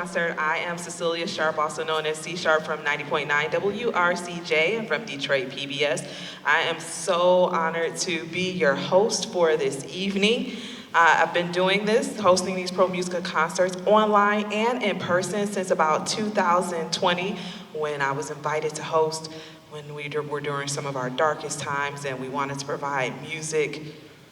concert. I am Cecilia Sharp, also known as C Sharp from 90.9 WRCJ. I'm from Detroit PBS. I am so honored to be your host for this evening. I've been doing this, hosting these Pro Musica concerts online and in person since about 2020 when I was invited to host when we were during some of our darkest times and we wanted to provide music,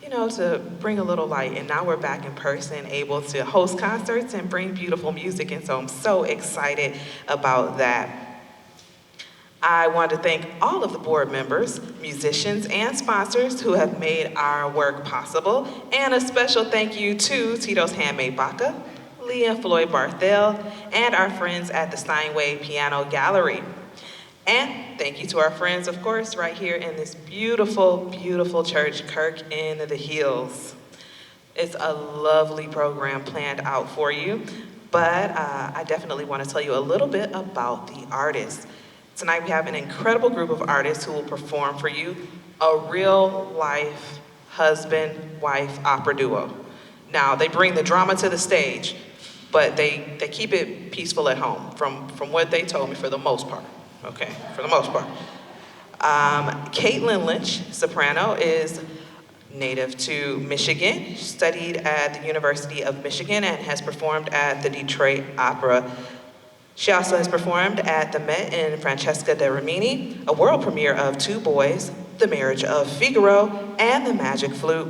you know, to bring a little light. And now we're back in person, able to host concerts and bring beautiful music. And so I'm so excited about that. I want to thank all of the board members, musicians, and sponsors who have made our work possible. And a special thank you to Tito's Handmade Baca, Lee and Floyd Barthel, and our friends at the Steinway Piano Gallery. And thank you to our friends, of course, right here in this beautiful, beautiful church, Kirk in the Hills. It's a lovely program planned out for you, but I definitely want to tell you a little bit about the artists. Tonight we have an incredible group of artists who will perform for you a real-life husband-wife opera duo. Now, they bring the drama to the stage, but they keep it peaceful at home, from what they told me for the most part. Okay, for the most part. Caitlin Lynch, soprano, is native to Michigan. She studied at the University of Michigan and has performed at the Detroit Opera. She also has performed at the Met in Francesca da Rimini, a world premiere of Two Boys, The Marriage of Figaro, and The Magic Flute.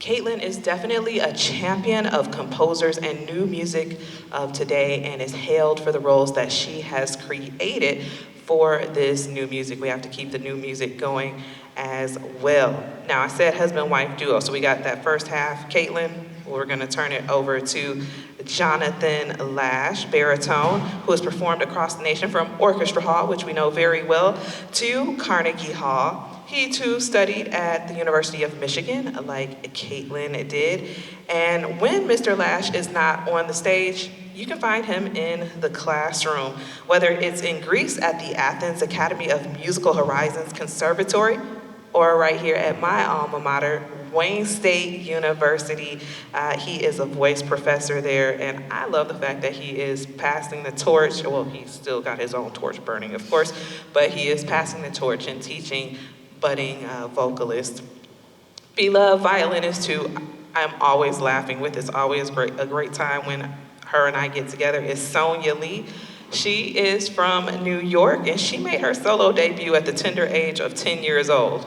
Caitlin is definitely a champion of composers and new music of today and is hailed for the roles that she has created for this new music. We have to keep the new music going as well. Now, I said husband-wife duo, so we got that first half, Caitlin. We're gonna turn it over to Jonathan Lasch, baritone, who has performed across the nation from Orchestra Hall, which we know very well, to Carnegie Hall. He too studied at the University of Michigan, like Caitlin did. And when Mr. Lasch is not on the stage, you can find him in the classroom, whether it's in Greece at the Athens Academy of Musical Horizons Conservatory, or right here at my alma mater, Wayne State University. He is a voice professor there, and I love the fact that he is passing the torch. Well, he's still got his own torch burning, of course, but he is passing the torch and teaching budding vocalists. Beloved violinist who I'm always laughing with, it's always a great time when her and I get together, is Sonia Lee. She is from New York, and she made her solo debut at the tender age of 10 years old.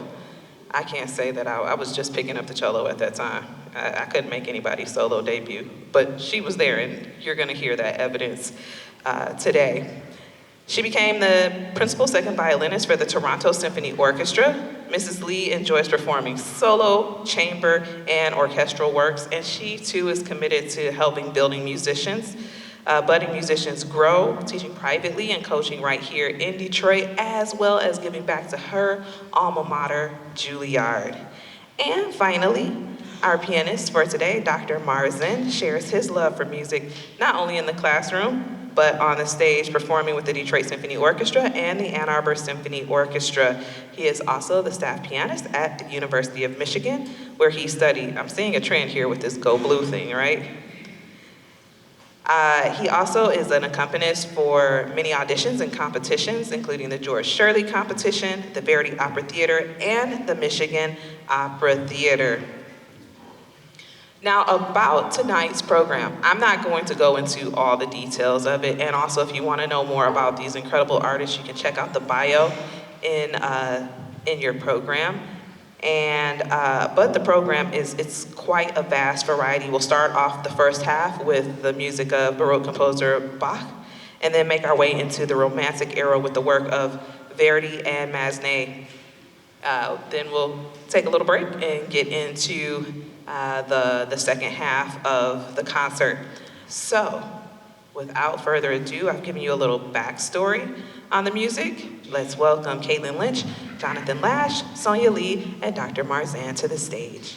I can't say that I was just picking up the cello at that time. I couldn't make anybody's solo debut, but she was there, and you're gonna hear that evidence today. She became the principal second violinist for the Toronto Symphony Orchestra. Mrs. Lee enjoys performing solo, chamber, and orchestral works, and she too is committed to helping budding musicians grow, teaching privately and coaching right here in Detroit, as well as giving back to her alma mater, Juilliard. And finally, our pianist for today, Dr. Marzin, shares his love for music, not only in the classroom, but on the stage performing with the Detroit Symphony Orchestra and the Ann Arbor Symphony Orchestra. He is also the staff pianist at the University of Michigan, where he studied. I'm seeing a trend here with this Go Blue thing, right? He also is an accompanist for many auditions and competitions, including the George Shirley Competition, the Verdi Opera Theater, and the Michigan Opera Theater. Now, about tonight's program, I'm not going to go into all the details of it, and also if you want to know more about these incredible artists, you can check out the bio in your program. But the program it's quite a vast variety. We'll start off the first half with the music of Baroque composer Bach, and then make our way into the Romantic era with the work of Verdi and Massenet. Then we'll take a little break and get into the second half of the concert. So, without further ado, I've given you a little backstory on the music. Let's welcome Caitlin Lynch, Jonathan Lasch, Sonia Lee, and Dr. Marzan to the stage.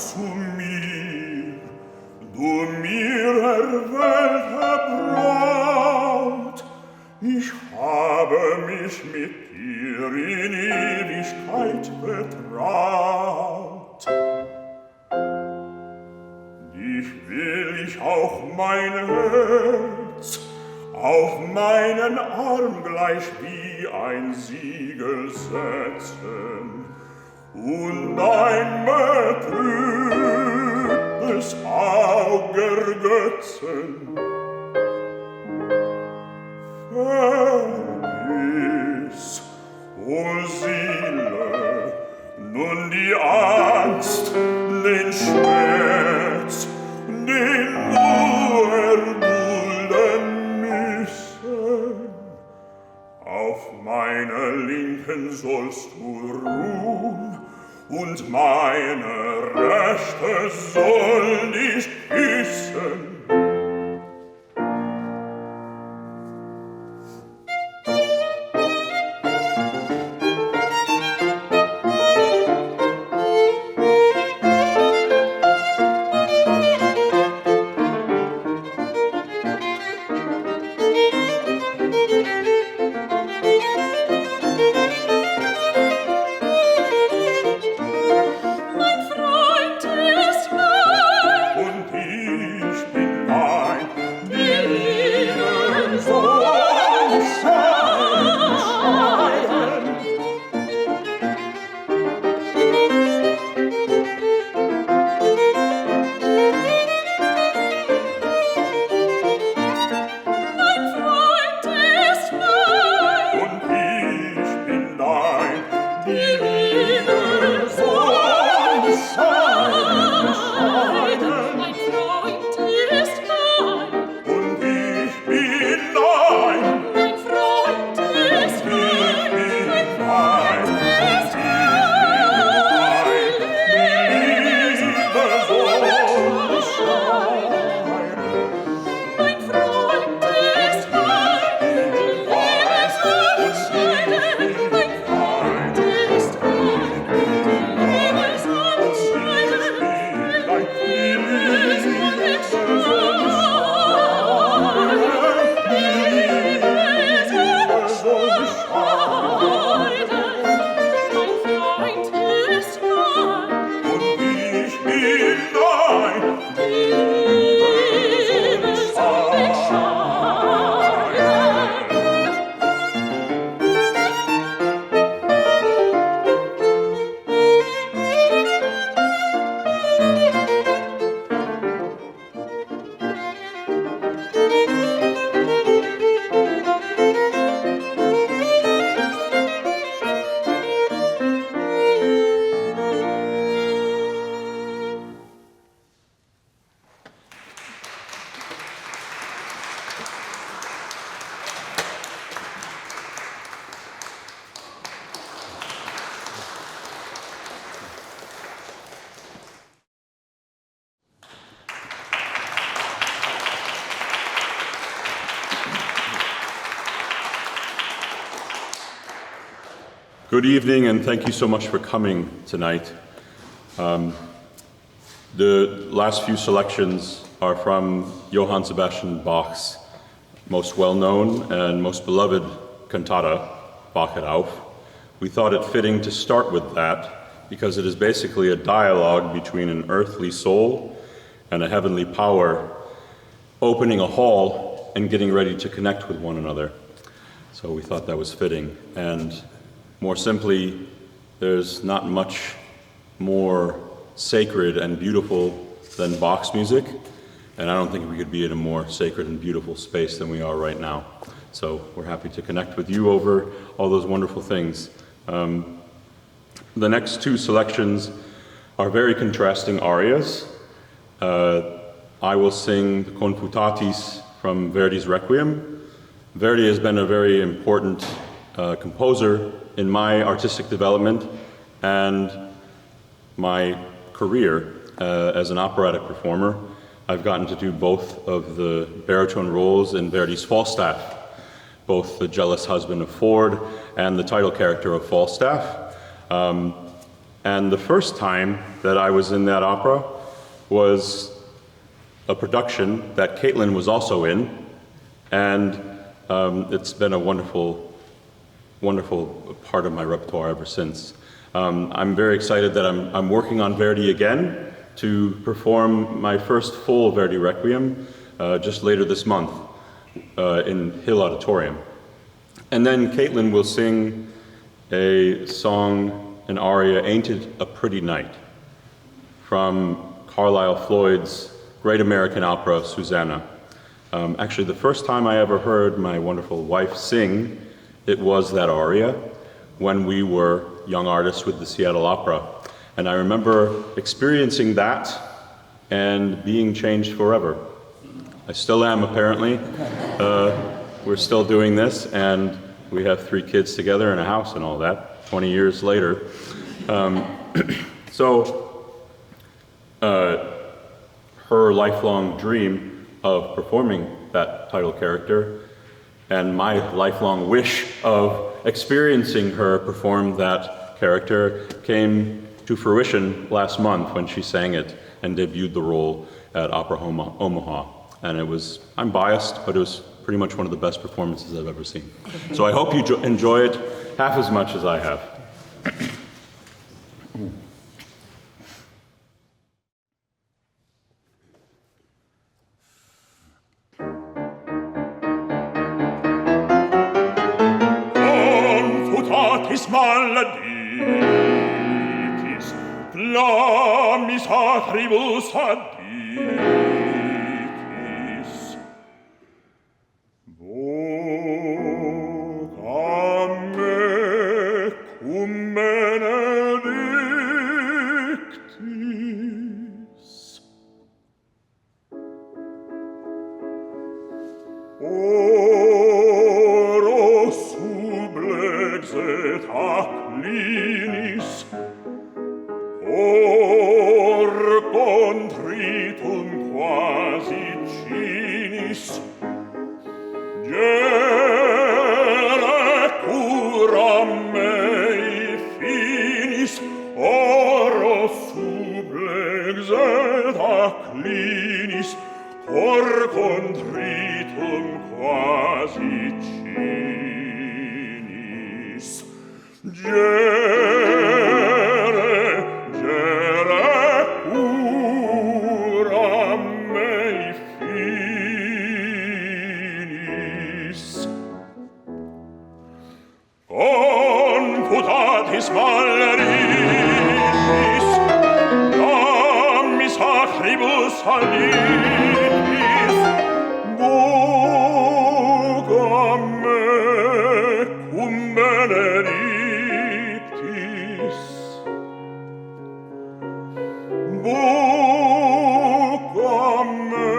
zu mir, du mir erwählte Braut. Ich habe mich mit dir in Ewigkeit betraut. Dich will ich auch mein Herz auf meinen Arm gleich wie ein Siegel setzen und ein betrübtes Auge ergötzen. Vergiss, o Seele, nun die Angst, den Schmerz, den du erdulden müssen. Auf meiner Linken sollst du ruhen, und meine Rechte soll dich küssen. Good evening, and thank you so much for coming tonight. The last few selections are from Johann Sebastian Bach's most well-known and most beloved cantata, Wachet auf. We thought it fitting to start with that because it is basically a dialogue between an earthly soul and a heavenly power opening a hall and getting ready to connect with one another. So we thought that was fitting. And more simply, there's not much more sacred and beautiful than Bach's music, and I don't think we could be in a more sacred and beautiful space than we are right now. So we're happy to connect with you over all those wonderful things. The next two selections are very contrasting arias. I will sing the Confutatis from Verdi's Requiem. Verdi has been a very important composer in my artistic development and my career as an operatic performer. I've gotten to do both of the baritone roles in Verdi's Falstaff, both the jealous husband of Ford and the title character of Falstaff. And the first time that I was in that opera was a production that Caitlin was also in, and it's been a wonderful, wonderful part of my repertoire ever since. I'm very excited that I'm working on Verdi again to perform my first full Verdi Requiem just later this month in Hill Auditorium. And then Caitlin will sing a song, an aria, Ain't It a Pretty Night, from Carlisle Floyd's great American opera, Susanna. Actually, the first time I ever heard my wonderful wife sing, it was that aria when we were young artists with the Seattle Opera. And I remember experiencing that and being changed forever. I still am, apparently. We're still doing this, and we have 3 kids together in a house and all that, 20 years later. Her lifelong dream of performing that title character and my lifelong wish of experiencing her perform that character came to fruition last month when she sang it and debuted the role at Opera Omaha. And I'm biased, but it was pretty much one of the best performances I've ever seen. So I hope you enjoy it half as much as I have. Confutatis maleditis, flammis atribus aditis. Vocam me cum benedictis. Oro sublexet acclinis, or contritum quasi cinis, gere curam mei finis, oro sublexet acclinis, or contritum quasi cinis, gere curam mei finis. Confutatis maleditis, flammis atribus aditis, vocam me cum benedictis. Vocam me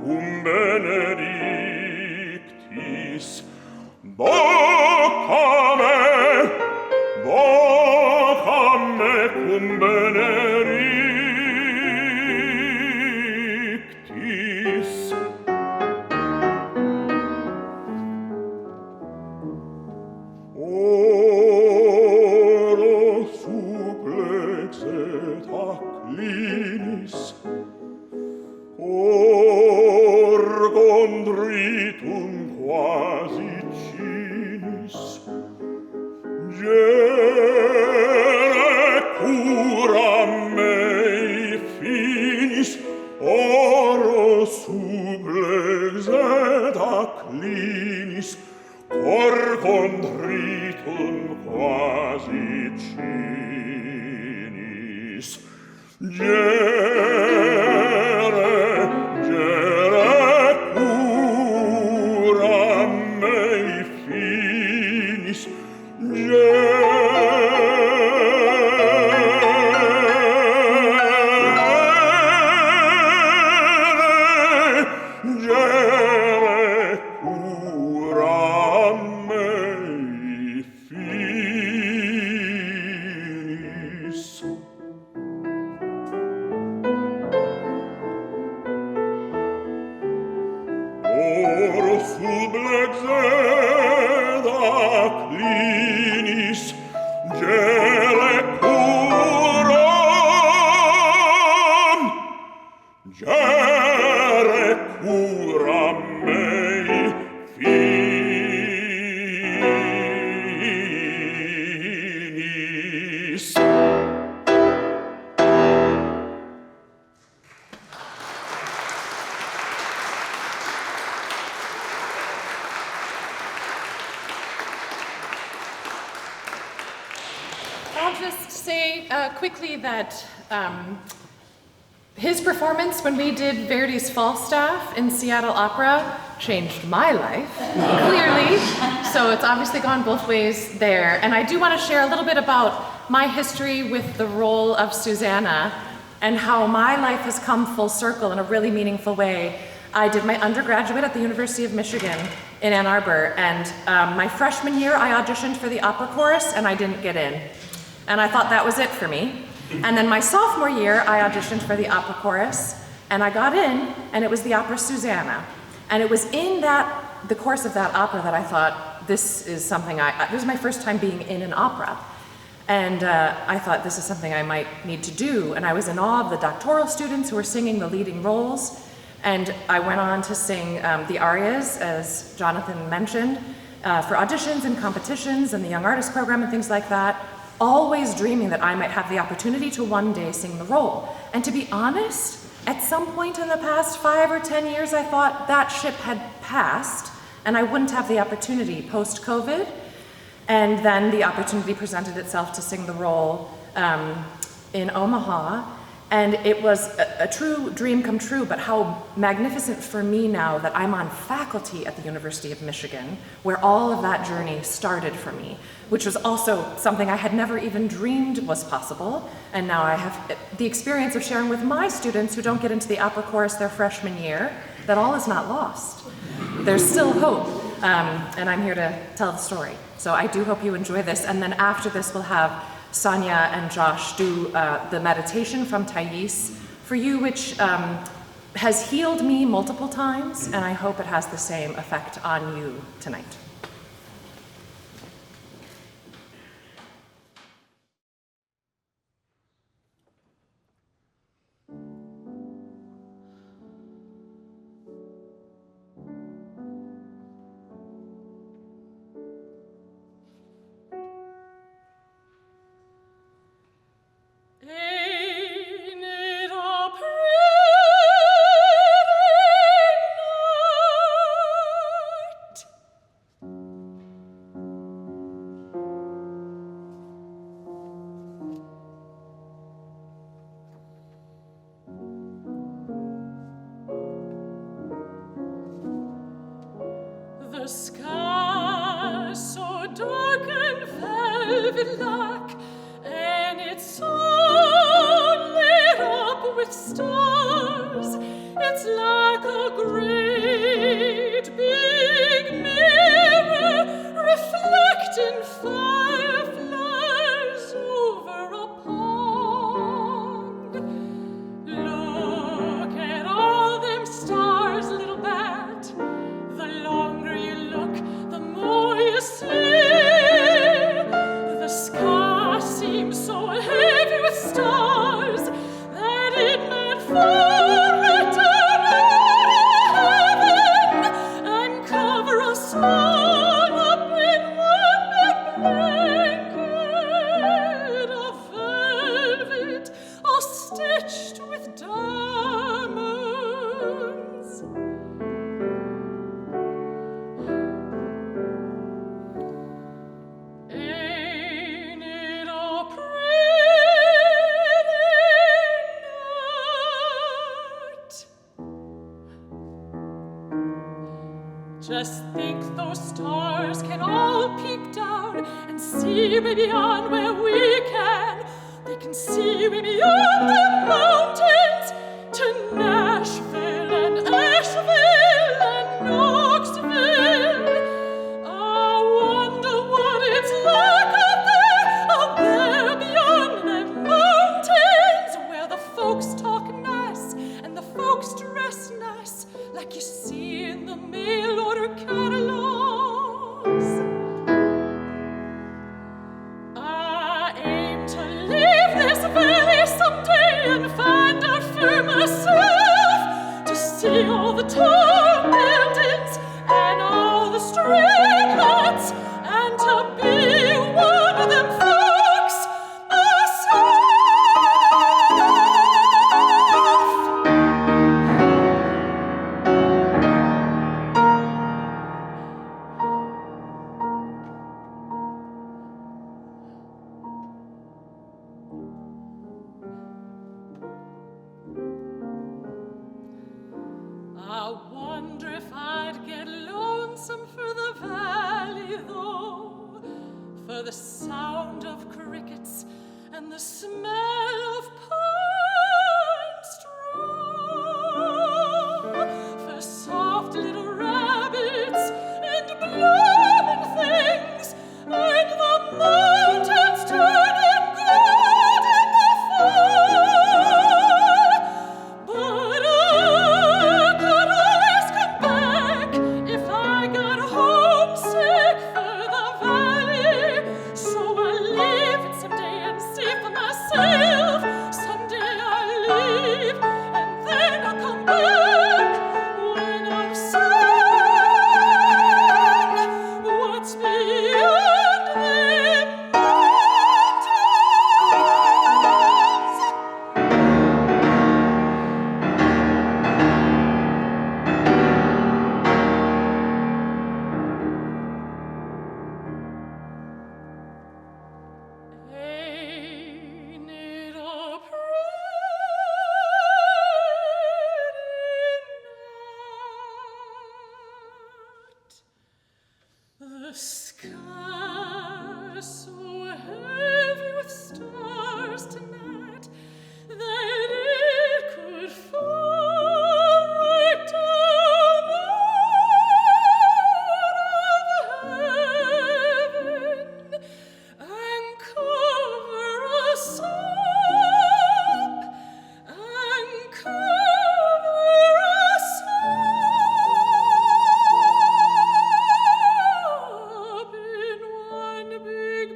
cum benedictis. Vocam me cum benedictis. Oro suplexet acclinis, or contritum quasi cinis, gere curam mei finis, oro sublexet acclinis, cor contritum quasi cinis, gere curam mei finis, gere curam mei finis. Oro sublexet acclinis, just say quickly that his performance when we did Verdi's Falstaff in Seattle Opera changed my life, clearly. So it's obviously gone both ways there. And I do want to share a little bit about my history with the role of Susanna and how my life has come full circle in a really meaningful way. I did my undergraduate at the University of Michigan in Ann Arbor, and my freshman year I auditioned for the opera chorus and I didn't get in. And I thought that was it for me. And then my sophomore year, I auditioned for the opera chorus, and I got in, and it was the opera Susanna. And it was in the course of that opera that I thought, this is something this was my first time being in an opera. And I thought, this is something I might need to do. And I was in awe of the doctoral students who were singing the leading roles. And I went on to sing the arias, as Jonathan mentioned, for auditions and competitions and the Young Artist Program and things like that, always dreaming that I might have the opportunity to one day sing the role. And to be honest, at some point in the past 5 or 10 years, I thought that ship had passed and I wouldn't have the opportunity post-COVID. And then the opportunity presented itself to sing the role in Omaha. And it was a true dream come true, but how magnificent for me now that I'm on faculty at the University of Michigan, where all of that journey started for me, which was also something I had never even dreamed was possible. And now I have the experience of sharing with my students who don't get into the opera chorus their freshman year, that all is not lost. There's still hope, and I'm here to tell the story. So I do hope you enjoy this. And then after this, we'll have Sonia and Josh do the meditation from Thais for you, which has healed me multiple times, and I hope it has the same effect on you tonight. The sky so dark and velvet black, and it's so lit up with stars. It's like a great big mirror reflecting fireflies over a pond. Look at all them stars, little bat. The longer you look, the more you see. The sky seems so heavy with stars that it might fall right down out of heaven and cover us all up in one big blanket of velvet, all stitched with diamonds. Ain't it a pretty night? Just think those stars can all peep down and see way beyond where we can. They can see way beyond the mountains to Nashville and Asheville and Knoxville. I wonder what it's like up there beyond them mountains, where the folks talk nice and the folks dress nice, like you see in the mail order catalogs. I aim to leave this valley someday and find out the sound of crickets and the smell of pine straw, for soft little rabbits and blooming things, and the mountains turning gold in the fall. But I could always come back if I got homesick for the valley. So I'll leave it someday and see for myself. Someday I'll leave and then I'll come back when I've seen what's beyond them mountains. Ain't it a pretty night? The sky so heavy with stars tonight that it could fall right down out of heaven and cover us up, and cover us up in one big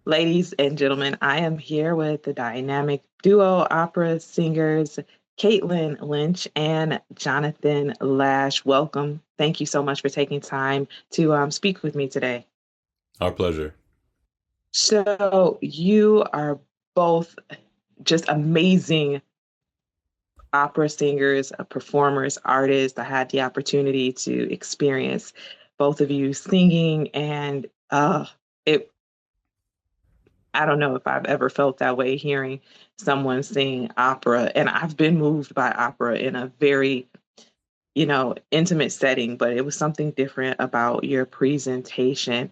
Ladies and gentlemen, I am here with the dynamic duo opera singers, Caitlin Lynch and Jonathan Lasch. Welcome. Thank you so much for taking time to speak with me today. Our pleasure. So, you are both just amazing opera singers, performers, artists. I had the opportunity to experience both of you singing, and it I don't know if I've ever felt that way hearing someone sing opera. And I've been moved by opera in a very, intimate setting, but it was something different about your presentation.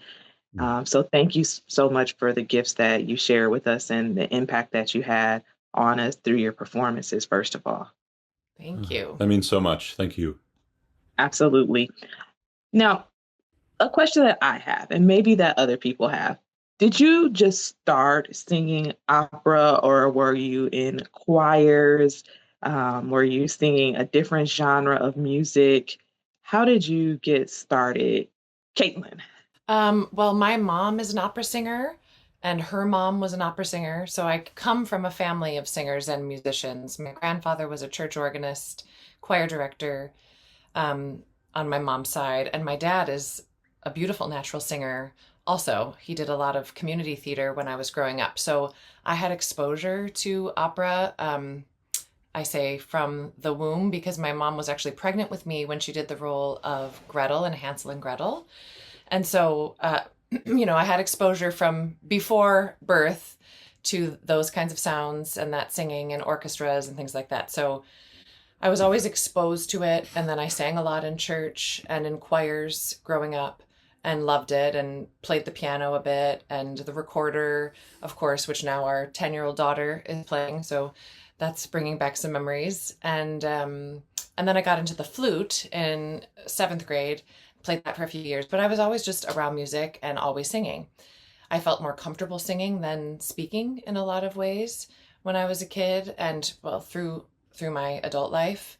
So thank you so much for the gifts that you share with us and the impact that you had on us through your performances, first of all. Thank you. That means so much. Thank you. Absolutely. Now, a question that I have, and maybe that other people have. Did you just start singing opera, or were you in choirs? Were you singing a different genre of music? How did you get started? Caitlin. Well, my mom is an opera singer, and her mom was an opera singer. So I come from a family of singers and musicians. My grandfather was a church organist, choir director, on my mom's side, and my dad is a beautiful natural singer. Also, he did a lot of community theater when I was growing up. So I had exposure to opera. I say from the womb because my mom was actually pregnant with me when she did the role of Gretel in Hansel and Gretel. And so, I had exposure from before birth to those kinds of sounds and that singing and orchestras and things like that. So I was always exposed to it. And then I sang a lot in church and in choirs growing up and loved it and played the piano a bit and the recorder, of course, which now our 10-year-old daughter is playing. So that's bringing back some memories. And then I got into the flute in 7th grade, played that for a few years, but I was always just around music and always singing. I felt more comfortable singing than speaking in a lot of ways when I was a kid and through my adult life.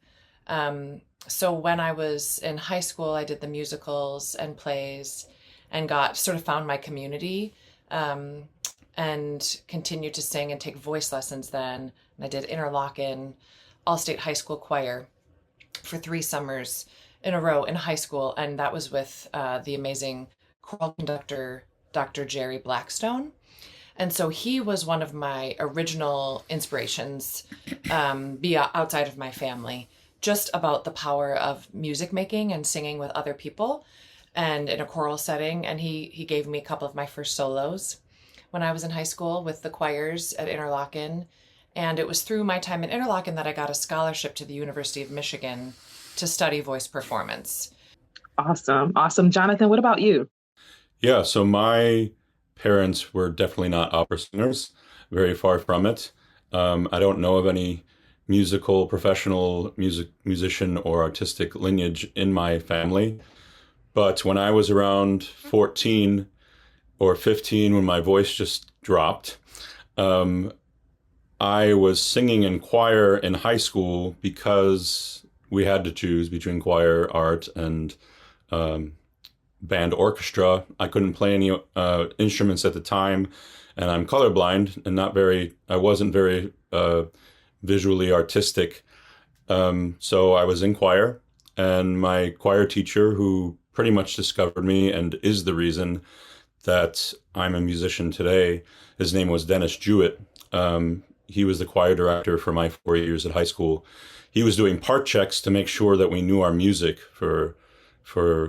So when I was in high school, I did the musicals and plays and found my community, and continued to sing and take voice lessons then. And I did Interlochen All-State High School Choir for 3 summers in a row in high school. And that was with the amazing choral conductor, Dr. Jerry Blackstone. And so he was one of my original inspirations, outside of my family, just about the power of music making and singing with other people and in a choral setting. And he gave me a couple of my first solos when I was in high school with the choirs at Interlochen. And it was through my time in Interlochen that I got a scholarship to the University of Michigan to study voice performance. Awesome. Awesome. Jonathan, what about you? Yeah, so my parents were definitely not opera singers, very far from it. I don't know of any professional musician or artistic lineage in my family. But when I was around 14 or 15, when my voice just dropped, I was singing in choir in high school because we had to choose between choir, art, and band orchestra. I couldn't play any instruments at the time, and I'm colorblind and I wasn't very visually artistic. So I was in choir, and my choir teacher, who pretty much discovered me and is the reason that I'm a musician today, his name was Dennis Jewett. He was the choir director for my 4 years at high school. He was doing part checks to make sure that we knew our music for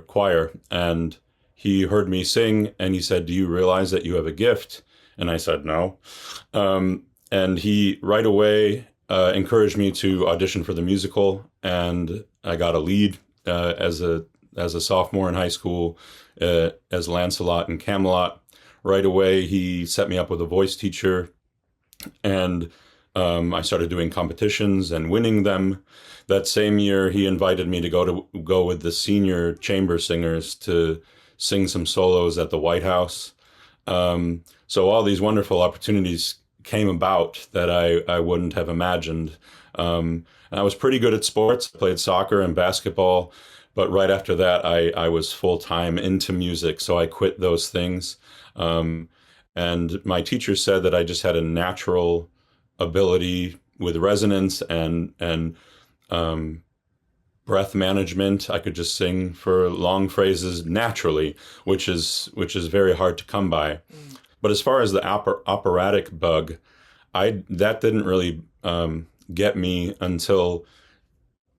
choir. And he heard me sing and he said, "Do you realize that you have a gift?" And I said, "No." And he right away encouraged me to audition for the musical. And I got a lead as a sophomore in high school as Lancelot in Camelot. Right away, he set me up with a voice teacher. And I started doing competitions and winning them. That same year, he invited me to go with the senior chamber singers to sing some solos at the White House. So all these wonderful opportunities came about that I wouldn't have imagined. And I was pretty good at sports. I played soccer and basketball, but right after that, I was full-time into music. So I quit those things. And my teacher said that I just had a natural ability with resonance and breath management. I could just sing for long phrases naturally, which is very hard to come by. But as far as the operatic bug, I that didn't really get me until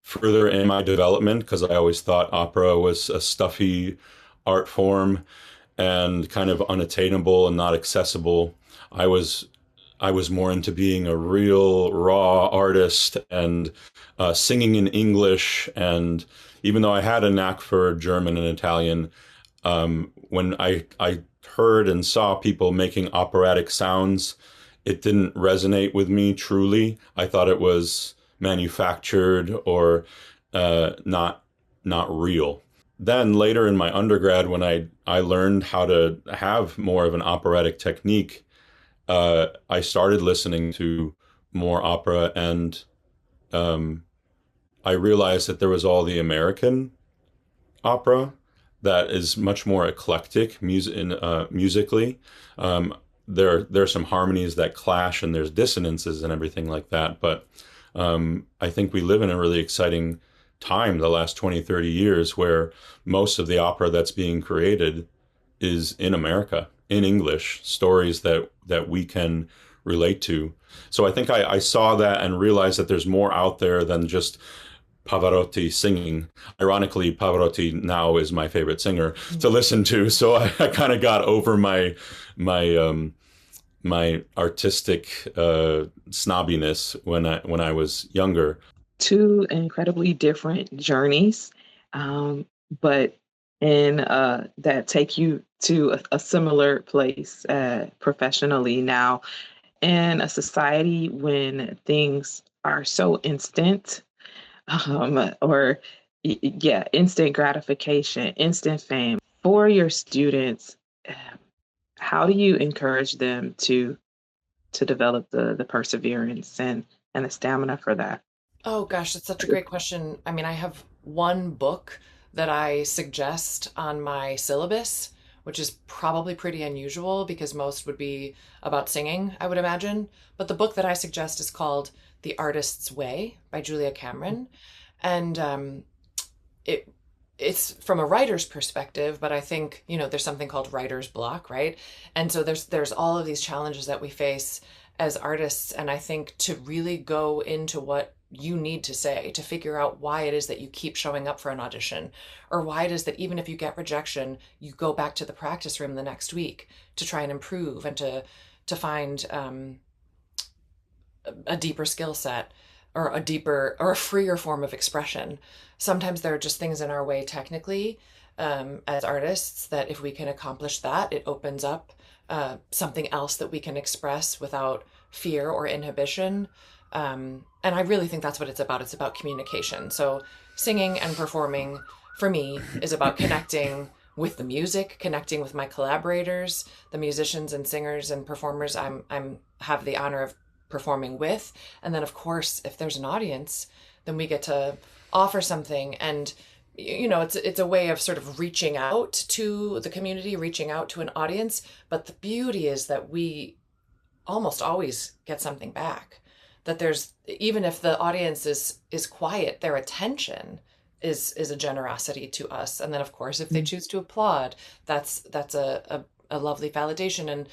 further in my development, because I always thought opera was a stuffy art form and kind of unattainable and not accessible. I was I was more into being a real raw artist and singing in English. And even though I had a knack for German and Italian, when I heard and saw people making operatic sounds, it didn't resonate with me truly. I thought it was manufactured or not real. Then later in my undergrad, when I learned how to have more of an operatic technique, I started listening to more opera, and I realized that there was all the American opera that is much more eclectic musically. There's some harmonies that clash, and there's dissonances and everything like that. But I think we live in a really exciting time, the last 20, 30 years, where most of the opera that's being created is in America, in English, stories that we can relate to. So I think I saw that and realized that there's more out there than just Pavarotti singing. Ironically, Pavarotti now is my favorite singer to listen to. So I kind of got over my artistic snobbiness when I was younger. Two incredibly different journeys, but in that take you to a similar place professionally now. In a society when things are so instant, or yeah, instant gratification, instant fame for your students, how do you encourage them to develop the perseverance and the stamina for that? Oh gosh, that's such a great question. I mean, I have one book that I suggest on my syllabus, which is probably pretty unusual because most would be about singing, I would imagine. But the book that I suggest is called The Artist's Way by Julia Cameron. And it's from a writer's perspective, but I think, there's something called writer's block, right? And so there's all of these challenges that we face as artists. And I think to really go into what you need to say, to figure out why it is that you keep showing up for an audition, or why it is that even if you get rejection, you go back to the practice room the next week to try and improve and to find a deeper skill set, or a freer form of expression. Sometimes there are just things in our way technically as artists that if we can accomplish that, it opens up something else that we can express without fear or inhibition. And I really think that's what it's about. It's about communication. So singing and performing for me is about connecting with the music, connecting with my collaborators, the musicians and singers and performers I'm have the honor of performing with. And then of course, if there's an audience, then we get to offer something. And it's a way of sort of reaching out to the community, reaching out to an audience. But the beauty is that we almost always get something back. That there's, even if the audience is quiet, their attention is a generosity to us. And then of course, if they choose to applaud, that's a lovely validation. And,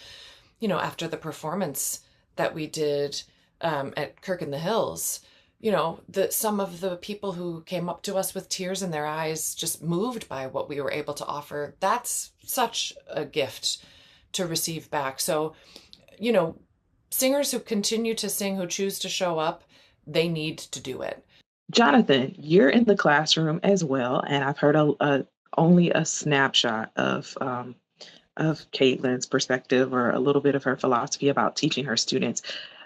after the performance that we did at Kirk in the Hills, some of the people who came up to us with tears in their eyes, just moved by what we were able to offer, that's such a gift to receive back. So, singers who continue to sing, who choose to show up, they need to do it. Jonathan, you're in the classroom as well, and I've heard only a snapshot of Caitlin's perspective, or a little bit of her philosophy about teaching her students.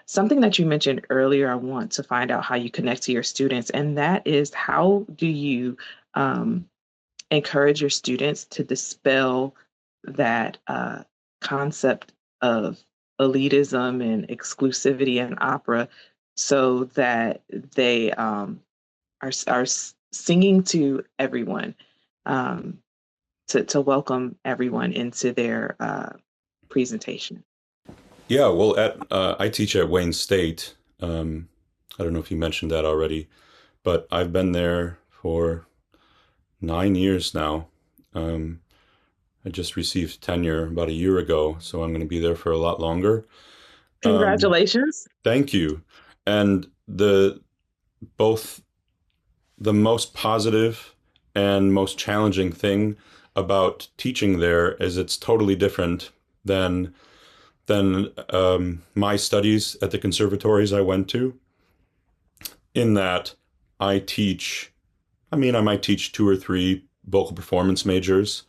Something that you mentioned earlier, I want to find out how you connect to your students, and that is, how do you encourage your students to dispel that concept of elitism and exclusivity in opera, so that they are singing to everyone, to welcome everyone into their presentation? Yeah, well, I teach at Wayne State. I don't know if you mentioned that already, but I've been there for 9 years now. Um, I just received tenure about a year ago, so I'm going to be there for a lot longer. Um, Congratulations. Thank you. And both the most positive and most challenging thing about teaching there is it's totally different than my studies at the conservatories I went to. In that I teach, I might teach two or three vocal performance majors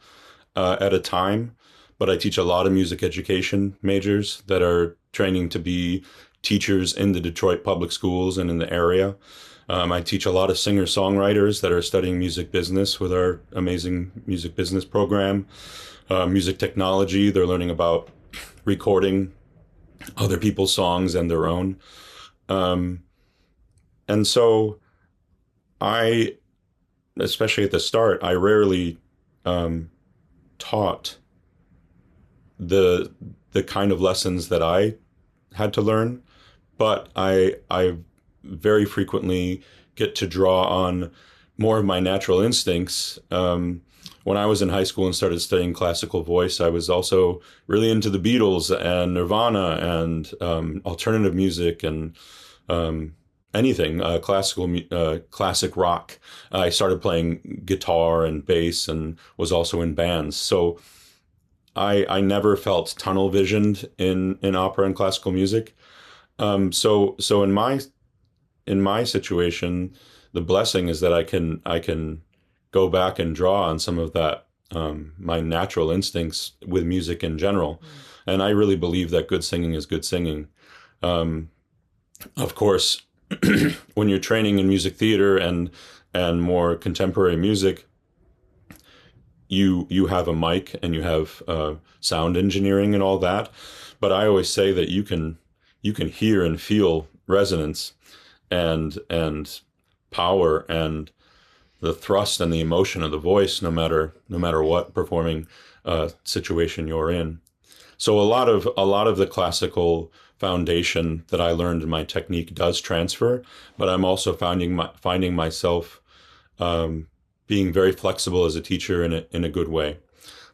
at a time, but I teach a lot of music education majors that are training to be teachers in the Detroit public schools and in the area. I teach a lot of singer-songwriters that are studying music business with our amazing music business program. Music technology, they're learning about recording other people's songs and their own. Um, and so I, especially at the start, I rarely taught the kind of lessons that I had to learn, but I very frequently get to draw on more of my natural instincts. When I was in high school and started studying classical voice, I was also really into the Beatles and Nirvana and alternative music and anything classic rock. I started playing guitar and bass and was also in bands. So I never felt tunnel visioned in opera and classical music. So in my situation, the blessing is that I can go back and draw on some of that my natural instincts with music in general, and I really believe that good singing is good singing. Of course, when you're training in music theater and more contemporary music, you have a mic and you have sound engineering and all that, but I always say that you can hear and feel resonance and power and the thrust and the emotion of the voice, no matter what performing situation you're in. So a lot of the classical foundation that I learned in my technique does transfer, but I'm also finding myself being very flexible as a teacher in a good way,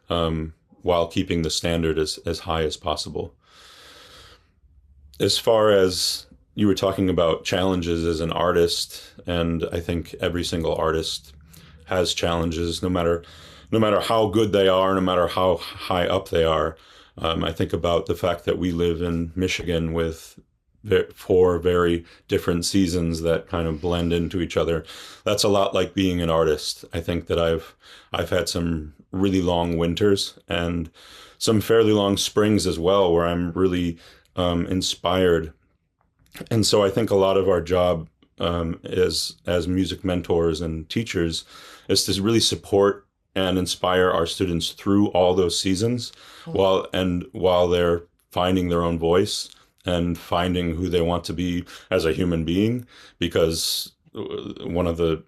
while keeping the standard as high as possible. As far as you were talking about challenges as an artist, and I think every single artist has challenges, no matter how good they are, no matter how high up they are. I think about the fact that we live in Michigan with four very different seasons that kind of blend into each other. That's a lot like being an artist. I think that I've had some really long winters and some fairly long springs as well, where I'm really inspired. And so I think a lot of our job as music mentors and teachers is to really support and inspire our students through all those seasons, while they're finding their own voice and finding who they want to be as a human being. Because one of the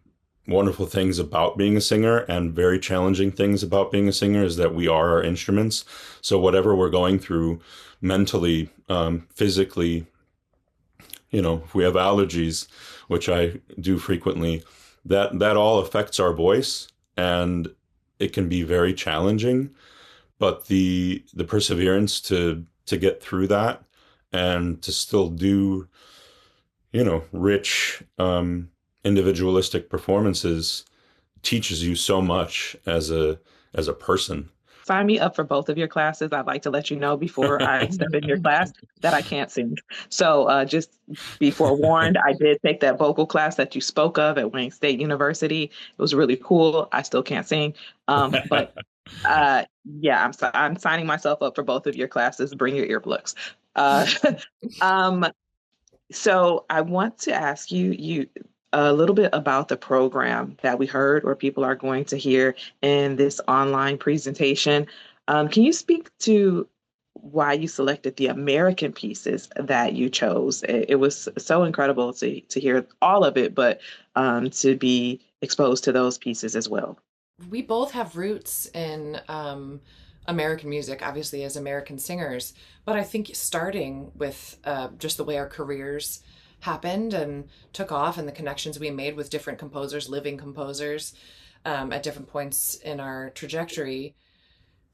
wonderful things about being a singer and very challenging things about being a singer is that we are our instruments. So whatever we're going through mentally, physically, if we have allergies, which I do frequently, that all affects our voice, and it can be very challenging. But the perseverance to get through that and to still do, rich, individualistic performances teaches you so much as a person. Sign me up for both of your classes. I'd like to let you know before I step in your class that I can't sing. So just be forewarned, I did take that vocal class that you spoke of at Wayne State University. It was really cool. I still can't sing. But yeah, I'm signing myself up for both of your classes. Bring your earplugs. So I want to ask you a little bit about the program that we heard or people are going to hear in this online presentation. Can you speak to why you selected the American pieces that you chose? It was so incredible to hear all of it, but to be exposed to those pieces as well. We both have roots in American music, obviously as American singers, but I think starting with just the way our careers happened and took off and the connections we made with different composers, living composers, at different points in our trajectory.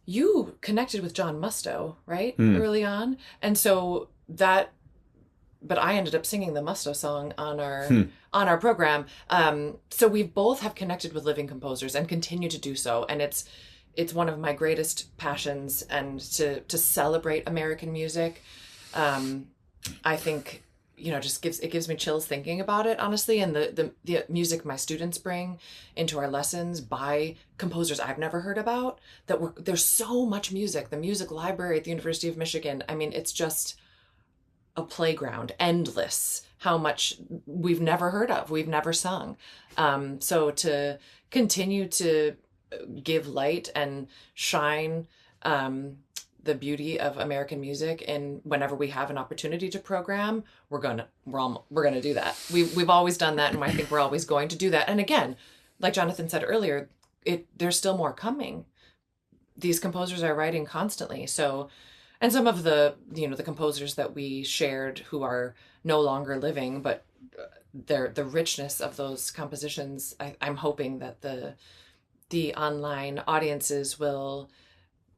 You connected with John Musto, right? Early on. And so that, but I ended up singing the Musto song on our program. So we both have connected with living composers and continue to do so. And it's one of my greatest passions, and to celebrate American music. I think, just gives me chills thinking about it, honestly. And the music my students bring into our lessons by composers I've never heard about, there's so much music. The music library at the University of Michigan, I mean, it's just a playground, endless, how much we've never heard of, we've never sung. So to continue to give light and shine the beauty of American music, and whenever we have an opportunity to program, we're gonna do that. We've always done that, and I think we're always going to do that. And again, like Jonathan said earlier, there's still more coming. These composers are writing constantly. So, and some of the composers that we shared who are no longer living, but the richness of those compositions, I'm hoping that the online audiences will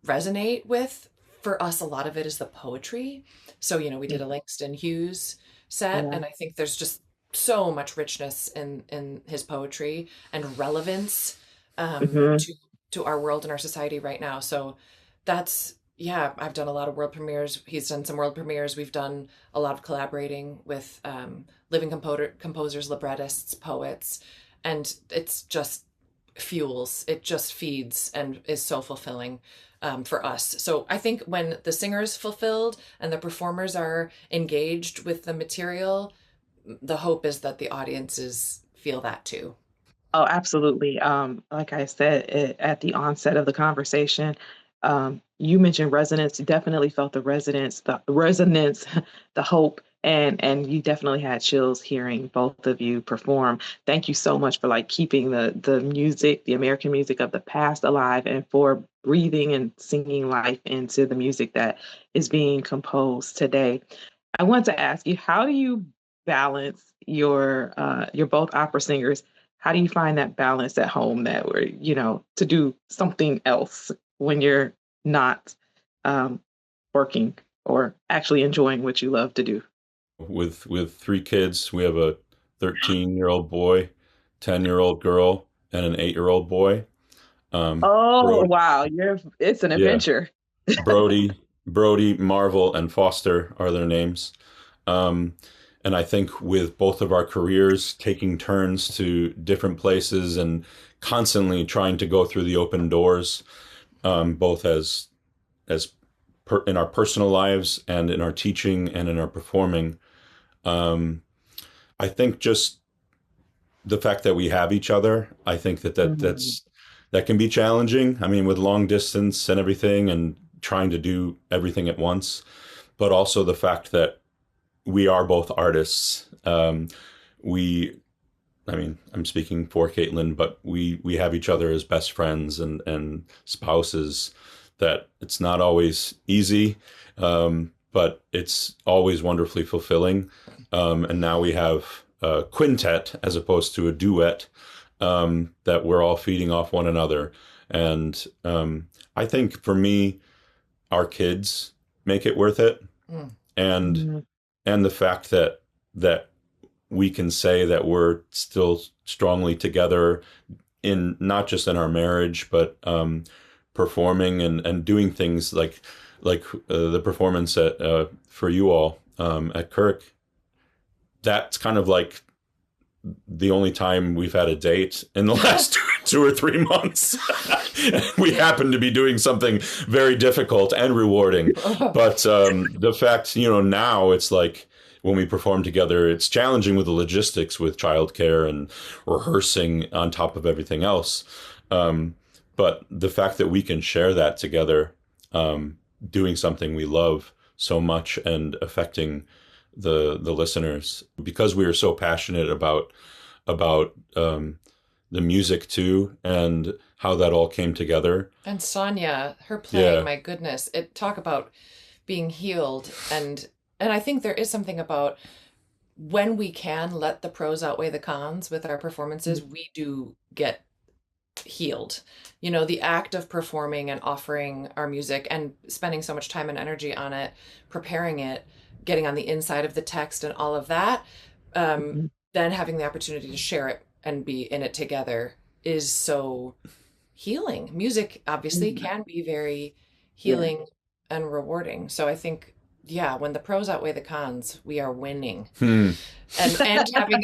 resonate with. For us, a lot of it is the poetry. So, we did a Langston Hughes set, and I think there's just so much richness in his poetry and relevance to our world and our society right now. So that's, I've done a lot of world premieres. He's done some world premieres. We've done a lot of collaborating with living composers, librettists, poets, and it's just fuels. It just feeds and is so fulfilling for us. So I think when the singer is fulfilled and the performers are engaged with the material, the hope is that the audiences feel that too. Oh, absolutely. Like I said at the onset of the conversation, you mentioned resonance. You definitely felt the resonance, the hope, and you definitely had chills hearing both of you perform. Thank you so much for keeping the music, the American music of the past alive, and for breathing and singing life into the music that is being composed today. I want to ask you, how do you balance you're both opera singers? How do you find that balance at home that to do something else when you're not working or actually enjoying what you love to do? With three kids, we have a 13-year-old boy, 10-year-old girl, and an 8-year-old boy. Oh, wow. It's an Yeah, adventure. Brody, Marvel, and Foster are their names. And I think with both of our careers taking turns to different places and constantly trying to go through the open doors, both in our personal lives and in our teaching and in our performing, I think just the fact that we have each other, I think that can be challenging. I mean, with long distance and everything and trying to do everything at once, but also the fact that we are both artists. I'm speaking for Caitlin, but we have each other as best friends and spouses, that it's not always easy, but it's always wonderfully fulfilling. And now we have a quintet as opposed to a duet, that we're all feeding off one another. And I think for me, our kids make it worth it. And the fact that we can say that we're still strongly together, in not just in our marriage, but performing and doing things like the performance for you all at Kirk. That's kind of like the only time we've had a date in the last 2 or 3 months. We happen to be doing something very difficult and rewarding. But the fact, now it's like when we perform together, it's challenging with the logistics with childcare and rehearsing on top of everything else. But the fact that we can share that together, doing something we love so much and affecting the listeners, because we are so passionate about the music too, and how that all came together. And Sonia, her playing, Yeah. my goodness, talk about being healed. And I think there is something about when we can let the pros outweigh the cons with our performances, we do get healed. You know, the act of performing and offering our music and spending so much time and energy on it, preparing it, getting on the inside of the text and all of that, then having the opportunity to share it and be in it together is so healing. Music obviously can be very healing and rewarding. So I think, yeah, when the pros outweigh the cons, we are winning. And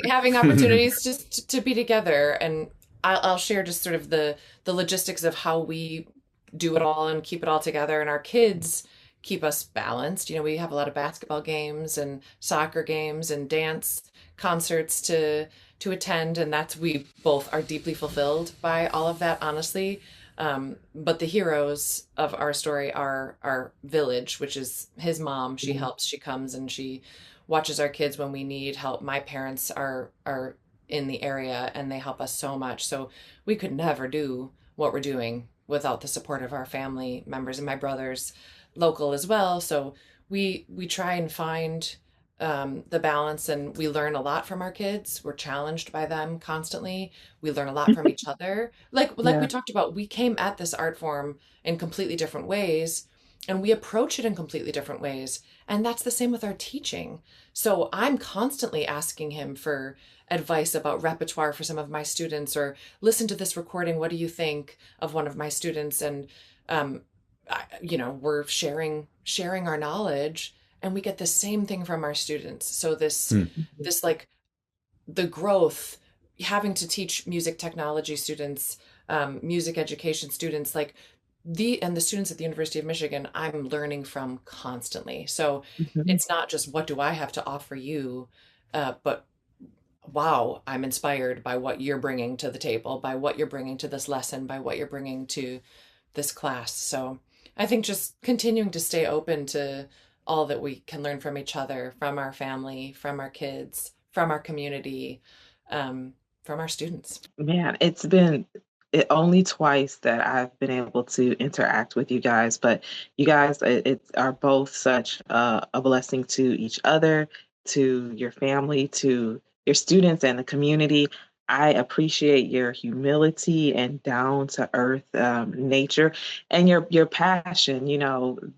having opportunities just to be together. And I'll share just sort of the logistics of how we do it all and keep it all together. And our kids keep us balanced. You know, we have a lot of basketball games and soccer games and dance concerts to attend, and we both are deeply fulfilled by all of that, honestly. But the heroes of our story are our village, which is his mom. She helps, she comes and she watches our kids when we need help. My parents are in the area and they help us so much. So we could never do what we're doing without the support of our family members, and my brother's local as well. So we try and find the balance, and we learn a lot from our kids. We're challenged by them constantly. We learn a lot from each other. Like we talked about, we came at this art form in completely different ways, and we approach it in completely different ways. And that's the same with our teaching. So I'm constantly asking him for advice about repertoire for some of my students, or listen to this recording. What do you think of one of my students? And, we're sharing our knowledge, and we get the same thing from our students. So this like the growth, having to teach music technology students, music education students, like the students at the University of Michigan, I'm learning from constantly. So it's not just what do I have to offer you, but wow, I'm inspired by what you're bringing to the table, by what you're bringing to this lesson, by what you're bringing to this class. So I think just continuing to stay open to all that we can learn from each other, from our family, from our kids, from our community, from our students. Man, it's been only twice that I've been able to interact with you guys, but you guys are both such a blessing to each other, to your family, to your students and the community. I appreciate your humility and down to earth nature, and your passion.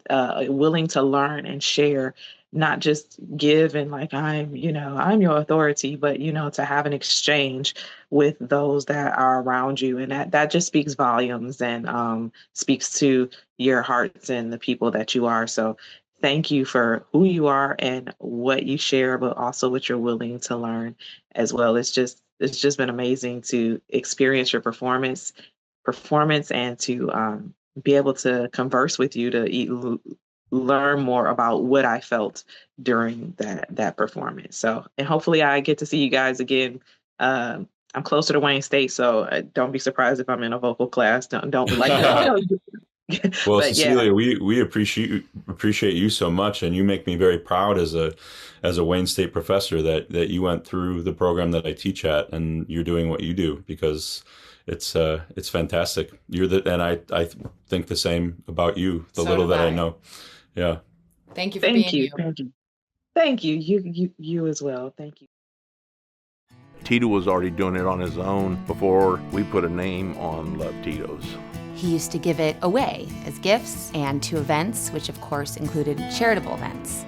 Willing to learn and share, not just give and like I'm your authority, but to have an exchange with those that are around you, and that just speaks volumes and speaks to your hearts and the people that you are. So thank you for who you are and what you share, but also what you're willing to learn as well. It's just been amazing to experience your performance and to be able to converse with you, to learn more about what I felt during that performance. So, and hopefully I get to see you guys again. I'm closer to Wayne State, so don't be surprised if I'm in a vocal class. Don't be like, no. Well, But Cecilia, we appreciate you so much, and you make me very proud as a Wayne State professor that you went through the program that I teach at, and you're doing what you do, because it's fantastic. And I think the same about you, the little that I know. Yeah. Thank you for being you. Thank you. You as well. Thank you. Tito was already doing it on his own before we put a name on Love Tito's. He used to give it away as gifts and to events, which of course included charitable events.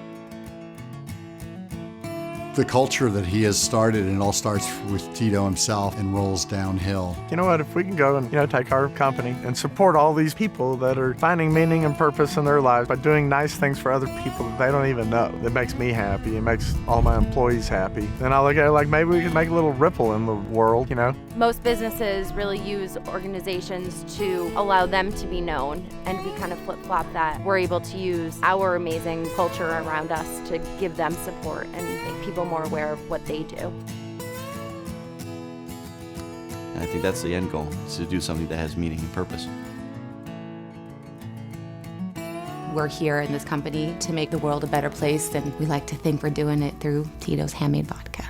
The culture that he has started, and it all starts with Tito himself and rolls downhill. You know what, if we can go and, take our company and support all these people that are finding meaning and purpose in their lives by doing nice things for other people that they don't even know, that makes me happy, it makes all my employees happy, then I look at it like maybe we can make a little ripple in the world, Most businesses really use organizations to allow them to be known, and we kind of flip-flop that. We're able to use our amazing culture around us to give them support and make people more aware of what they do. And I think that's the end goal, is to do something that has meaning and purpose. We're here in this company to make the world a better place, and we like to think we're doing it through Tito's handmade vodka.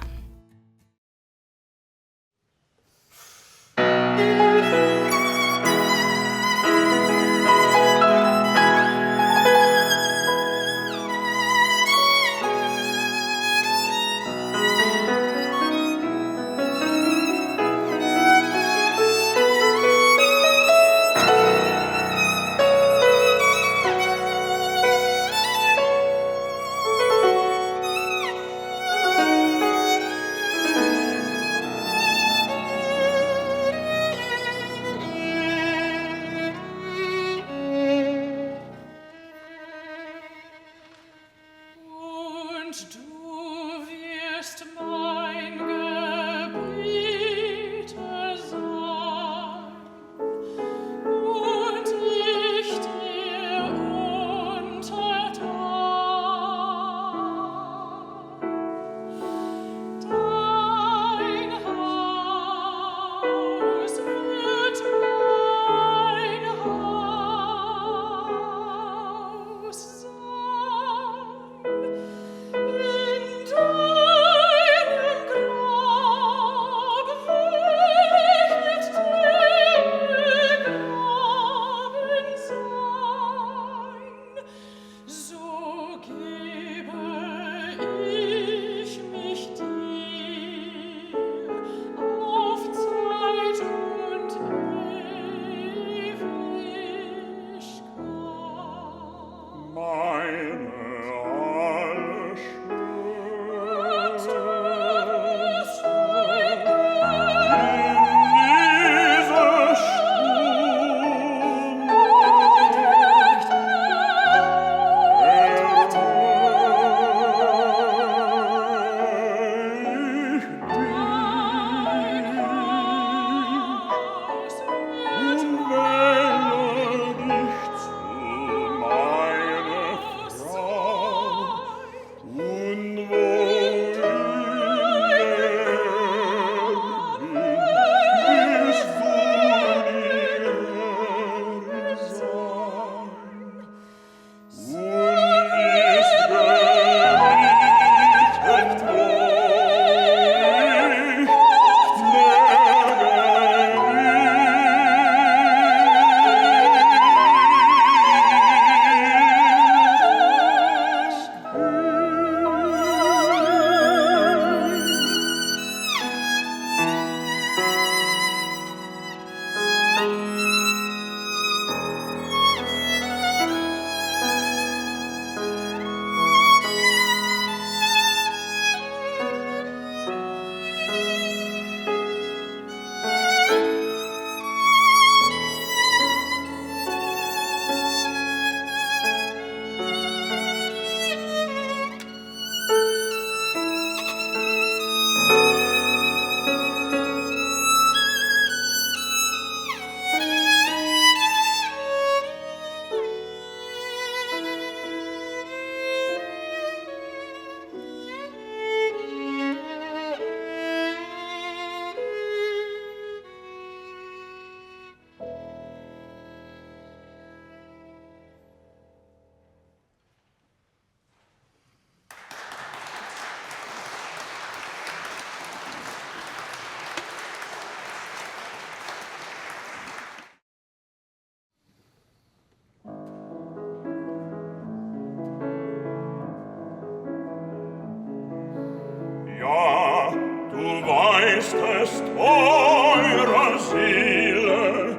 weißt es, teurer Seele,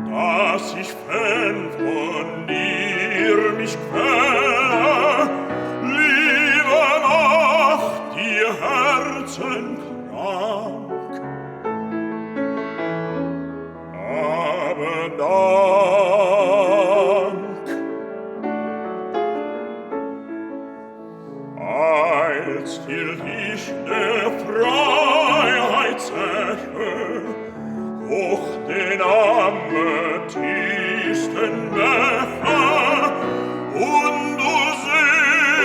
dass ich fern von dir mich quäle, Liebe macht die Herzen krank. Aber Dank, als hielt ich der Freiheit Zeche hoch den amethysten Becher, und du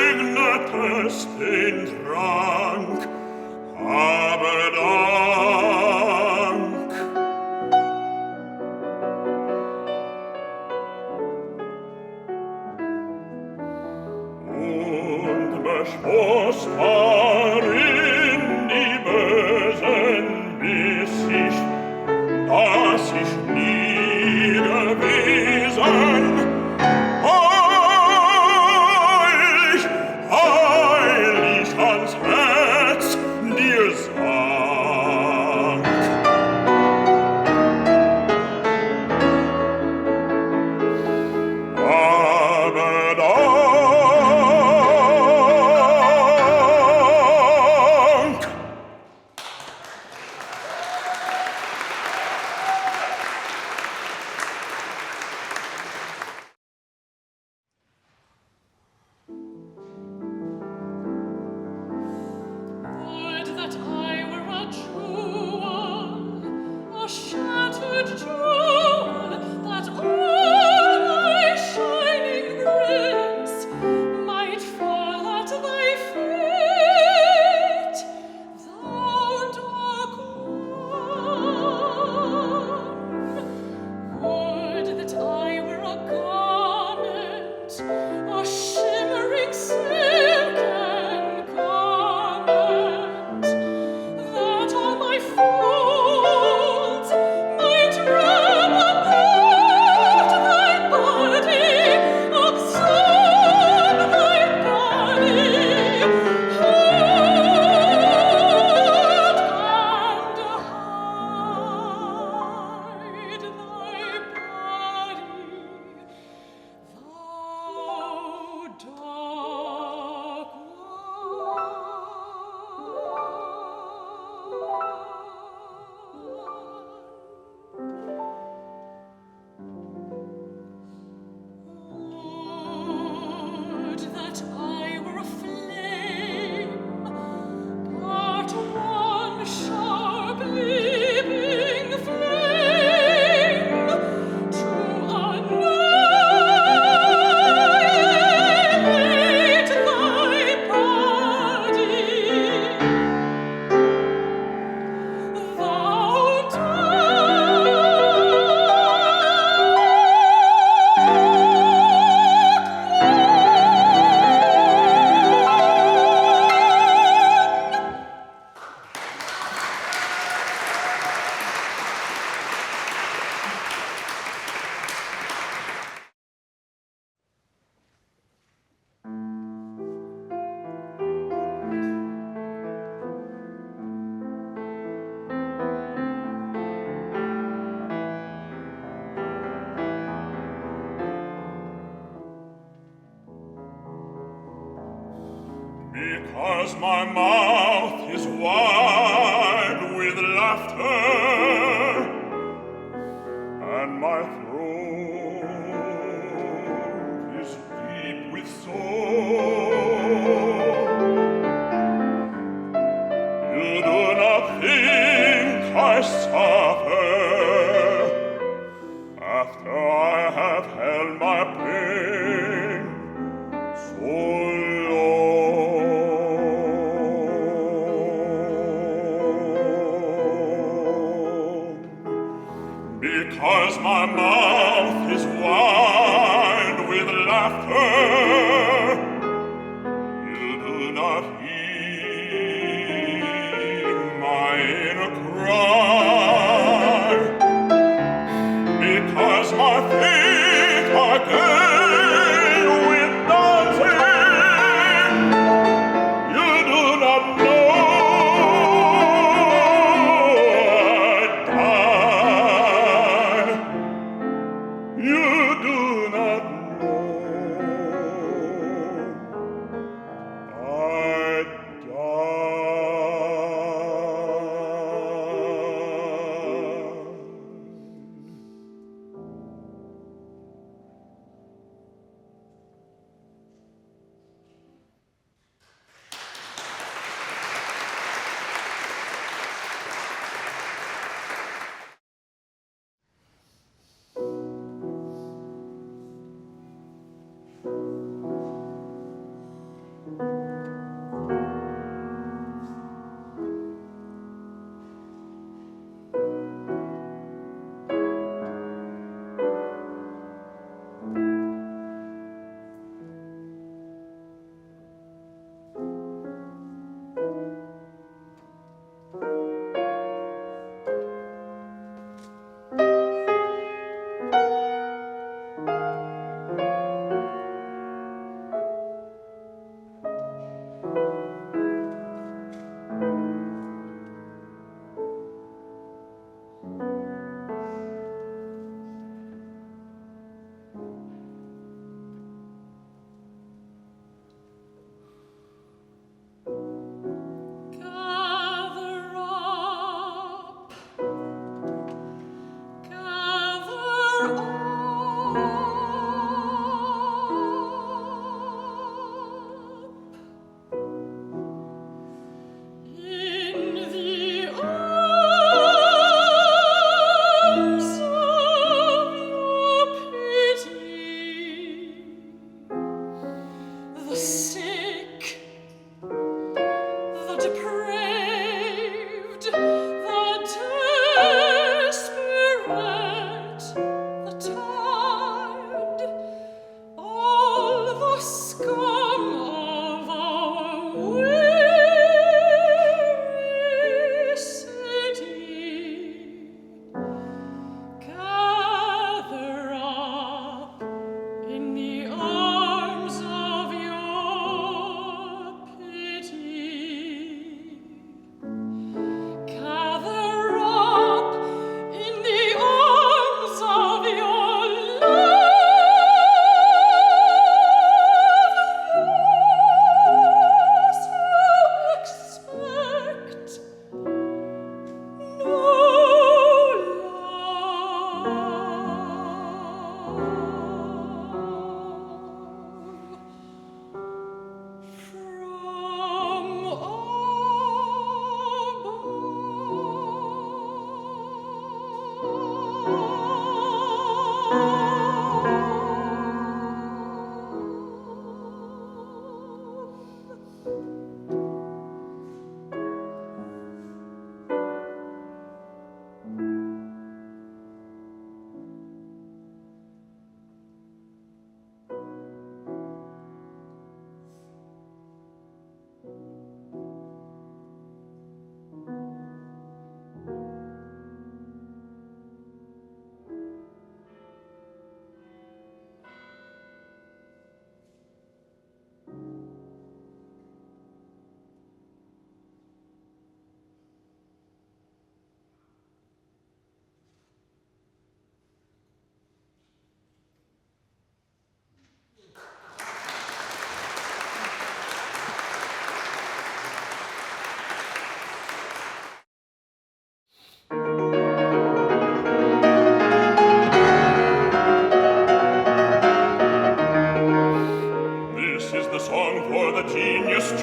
segnetest den Trank. Aber Dank, und beschloss darin die Bösen, bis ich, dass ich nie gewesen, heilig, heilig ans Herz dir sang. Aber Because my mouth is wide with laughter, and my throat is deep with sorrow. You do not think I suffer after I have held my pain so long. Because my mouth is wide with laughter, you do not heed my inner cry. Because my feet are gay with dancing, you do not know I die. You do not know I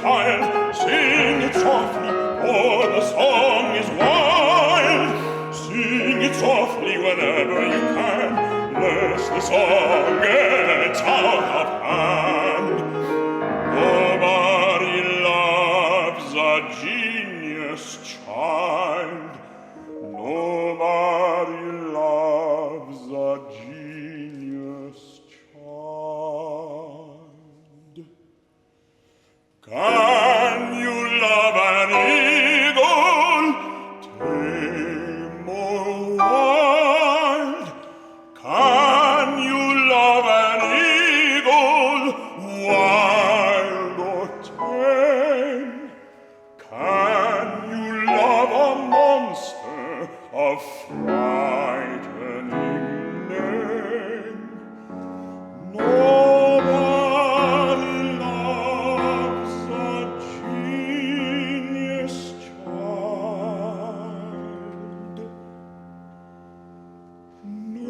child, sing it softly, for the song is wild. Sing it softly whenever you can, lest the song gets out of hand. Nobody loves a genius child. Nobody loves a genius child. Can you love an eagle, tame or wild? Can you love an eagle, wild or tame? Can you love a monster of frightening name? Nobody loves a genius child.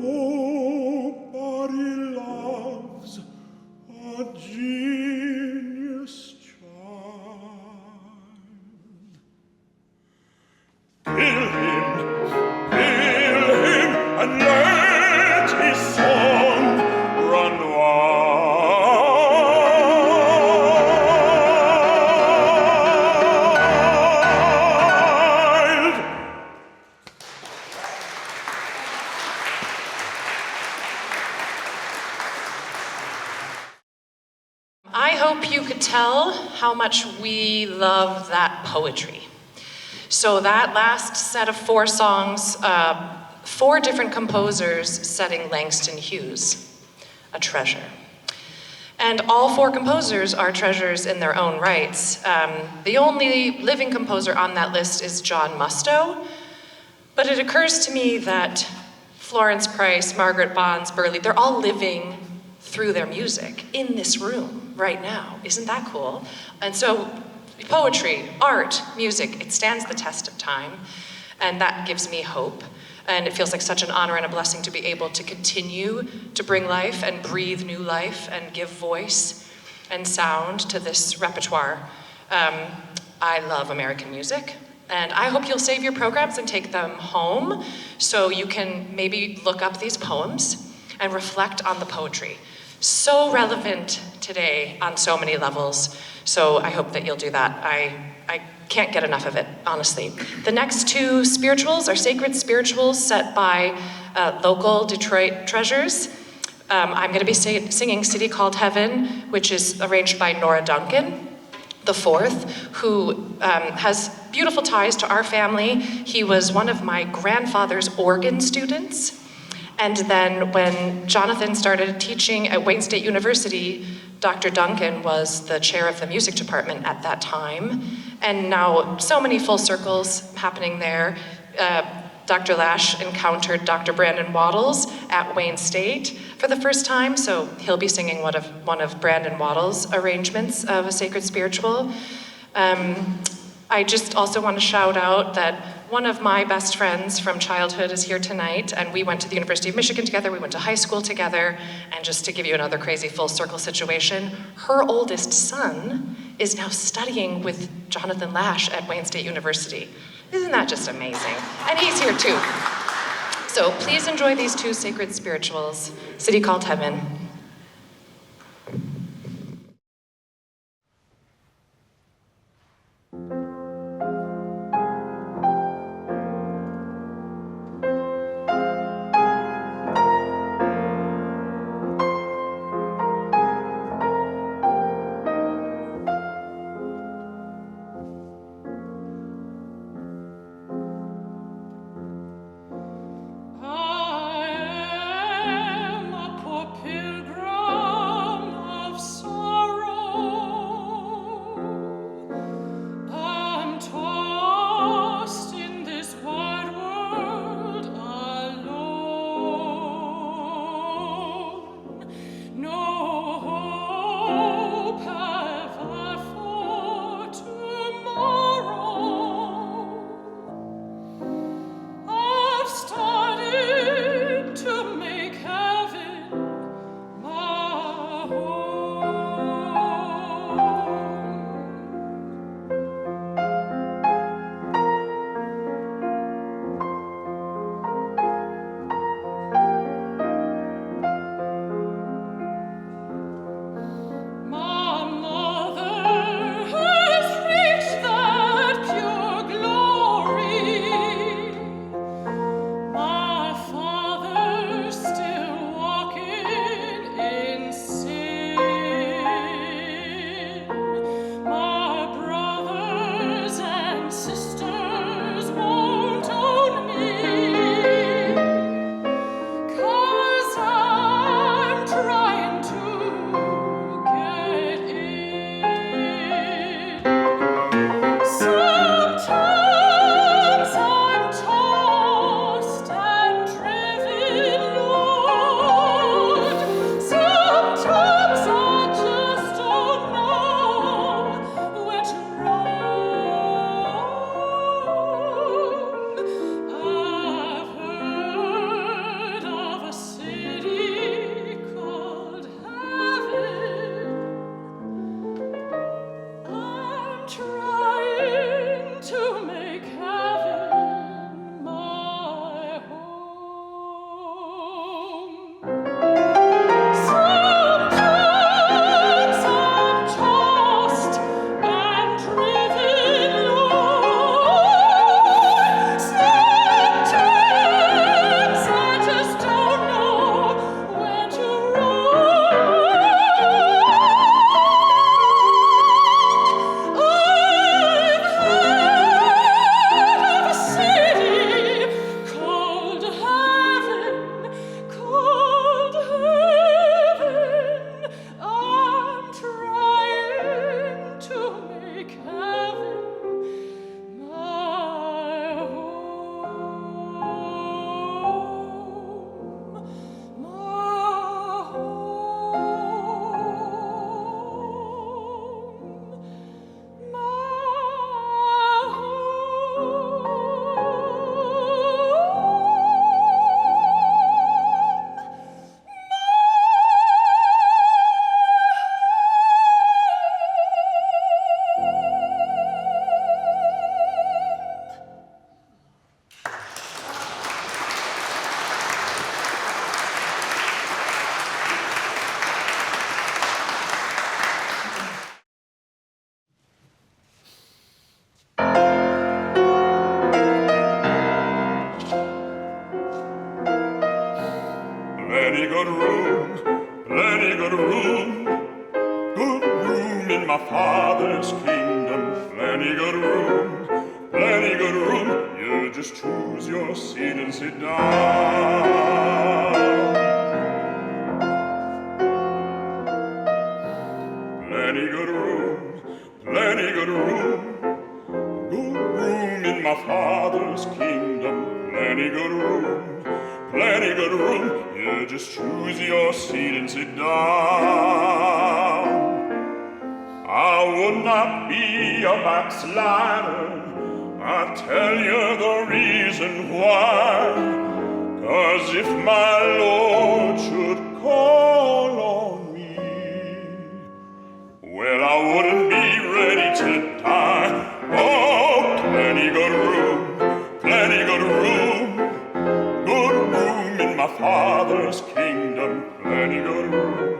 Nobody loves a genius child. Kill him, and let his song run wild. I hope you could tell how much we love that poetry. So that last set of 4 songs, 4 different composers setting Langston Hughes, a treasure. And all 4 composers are treasures in their own rights. The only living composer on that list is John Musto, but it occurs to me that Florence Price, Margaret Bonds, Burley, they're all living through their music in this room right now. Isn't that cool? And so poetry, art, music, it stands the test of time, and that gives me hope. And it feels like such an honor and a blessing to be able to continue to bring life and breathe new life and give voice and sound to this repertoire. I love American music, and I hope you'll save your programs and take them home so you can maybe look up these poems and reflect on the poetry. So relevant today on so many levels. So I hope that you'll do that. I can't get enough of it, honestly. The next 2 spirituals are sacred spirituals set by local Detroit treasures. I'm going to be singing City Called Heaven, which is arranged by Nora Duncan, the 4th, who has beautiful ties to our family. He was one of my grandfather's organ students. And then when Jonathan started teaching at Wayne State University, Dr. Duncan was the chair of the music department at that time. And now so many full circles happening there. Dr. Lasch encountered Dr. Brandon Waddles at Wayne State for the first time, so he'll be singing one of Brandon Waddles' arrangements of a sacred spiritual. I just also want to shout out that one of my best friends from childhood is here tonight, and we went to the University of Michigan together, we went to high school together, and just to give you another crazy full circle situation, her oldest son is now studying with Jonathan Lasch at Wayne State University. Isn't that just amazing? And he's here too. So please enjoy these 2 sacred spirituals, City Called Heaven. I am a poor pilgrim Plenty good room, plenty good room, good room in my Father's kingdom. Plenty good room, plenty good room. You just choose your seat and sit down. Plenty good room, plenty good room, good room in my Father's kingdom. Plenty good room, plenty good room. You just choose your seat and sit down. I would not be a backslider. I'll tell you the reason why. 'Cause if my Lord should call on me, well, I wouldn't be ready to die. Oh, plenty good room, plenty good room, good room in my Father's kingdom. Plenty good room,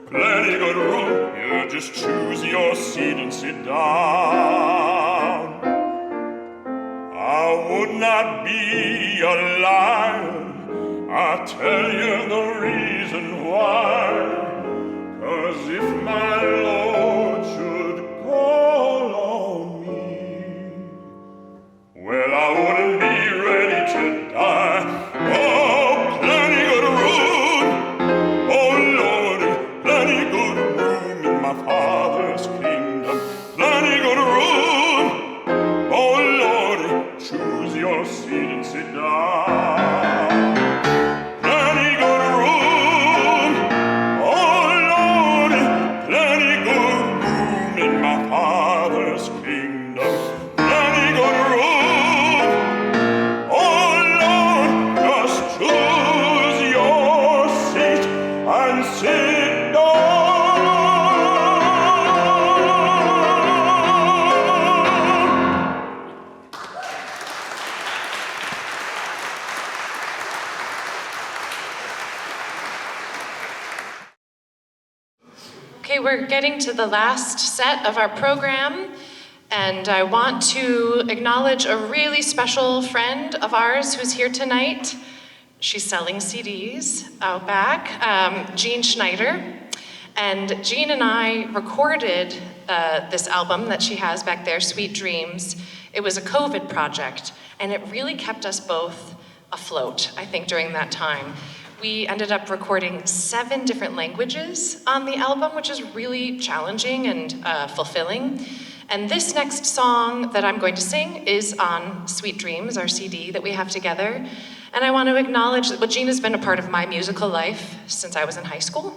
plenty good room. You just choose your seat and sit down. I would not be a liar. I'll tell you the reason why. 'Cause if my Lord should call on me, well, I wouldn't be ready to die. Oh, plenty good room, oh Lord, plenty good room in my Father's kingdom. Plenty good room, oh Lord, choose your seat and sit down. Plenty good room, oh Lord, plenty good room in my Father's kingdom. Plenty good room, oh Lord, just choose your seat and sit down. Okay, we're getting to the last set of our program, and I want to acknowledge a really special friend of ours who's here tonight. She's selling CDs out back, Jean Schneider. And Jean and I recorded this album that she has back there, Sweet Dreams. It was a COVID project, and it really kept us both afloat, I think, during that time. We ended up recording 7 different languages on the album, which is really challenging and fulfilling. And this next song that I'm going to sing is on Sweet Dreams, our CD that we have together. And I want to acknowledge that Jean has been a part of my musical life since I was in high school.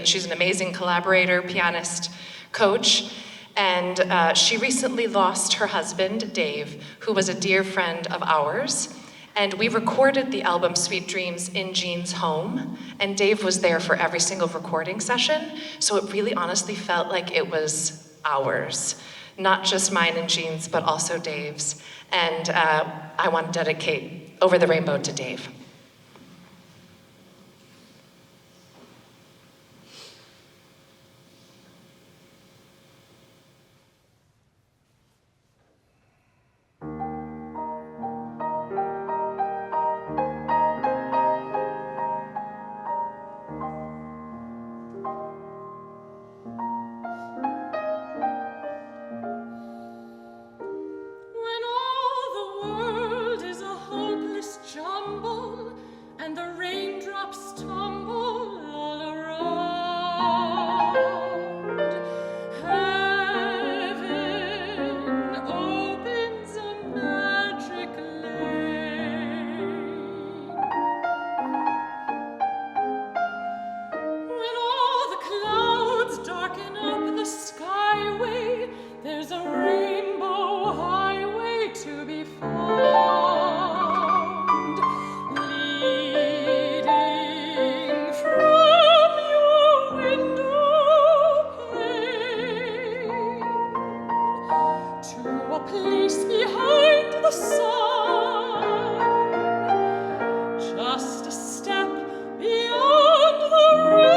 She's an amazing collaborator, pianist, coach. And she recently lost her husband, Dave, who was a dear friend of ours. And we recorded the album Sweet Dreams in Jean's home, and Dave was there for every single recording session, so it really honestly felt like it was ours. Not just mine and Jean's, but also Dave's. And I want to dedicate Over the Rainbow to Dave. When all the world is a hopeless jumble place behind the sign, just a step beyond the rain.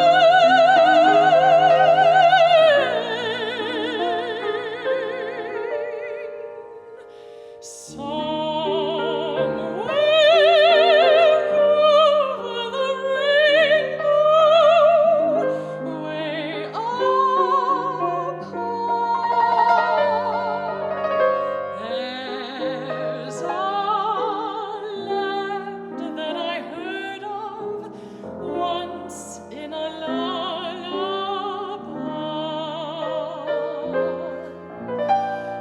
Somewhere over the rainbow, way up high, there's a land that I heard of once in a lullaby.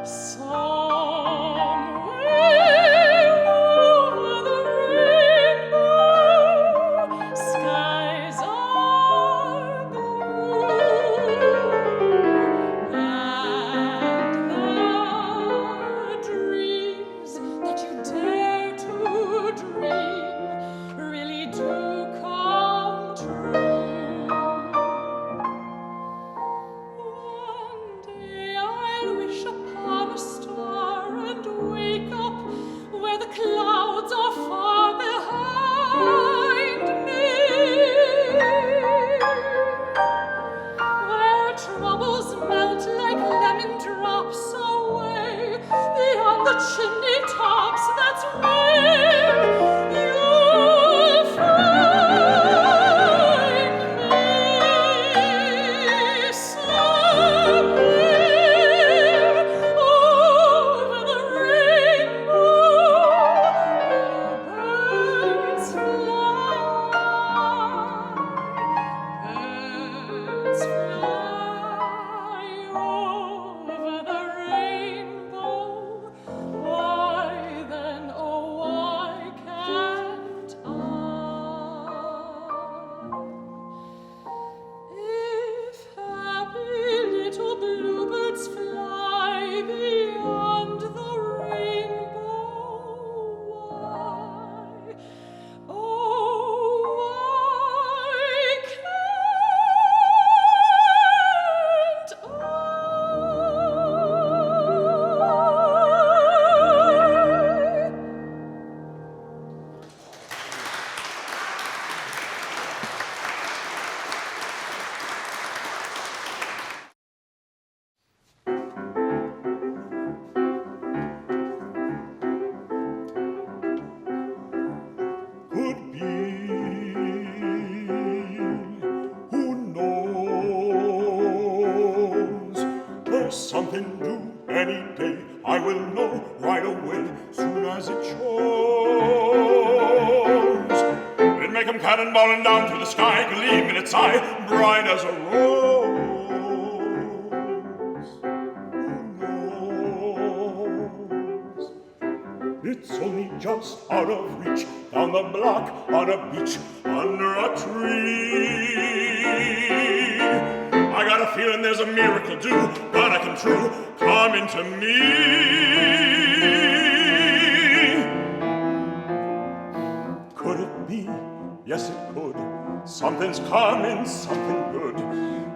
Somewhere over the rainbow, skies are blue, and the dreams that you dare to dream really do come true. One day I'll wish upon a star and wake up where the clouds are far behind me, where troubles melt like lemon drops away beyond the chimney tops. That's where you'll find me. Somewhere over the rainbow, bluebirds fly. Birds fly over the rainbow. Why then, oh, why can't I? If happy little bluebirds fly beyond the rainbow, why, oh, why can't I? Could be, who knows? There's something due any day. I will know right away, soon as it shows. It may come cannonballing down through the sky, gleam in its eye, bright as a rose. Who knows? It's only just out of reach, down the block, on a beach, under a tree. I got a feeling there's a miracle due, gonna come true, coming to me. Could it be? Yes, it could. Something's coming, something good.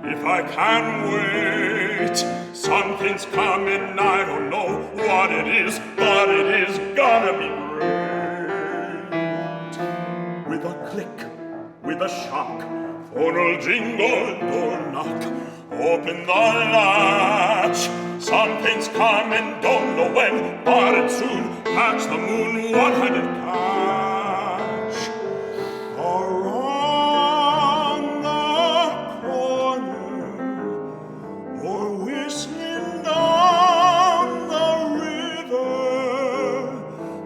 If I can wait, something's coming, I don't know what it is, but it is gonna be great. With a click, with a shock, phone jingle, door knock, open the latch. Something's coming, don't know when, but it soon. Catch the moon, what had it catch? Around the corner, or whistling down the river.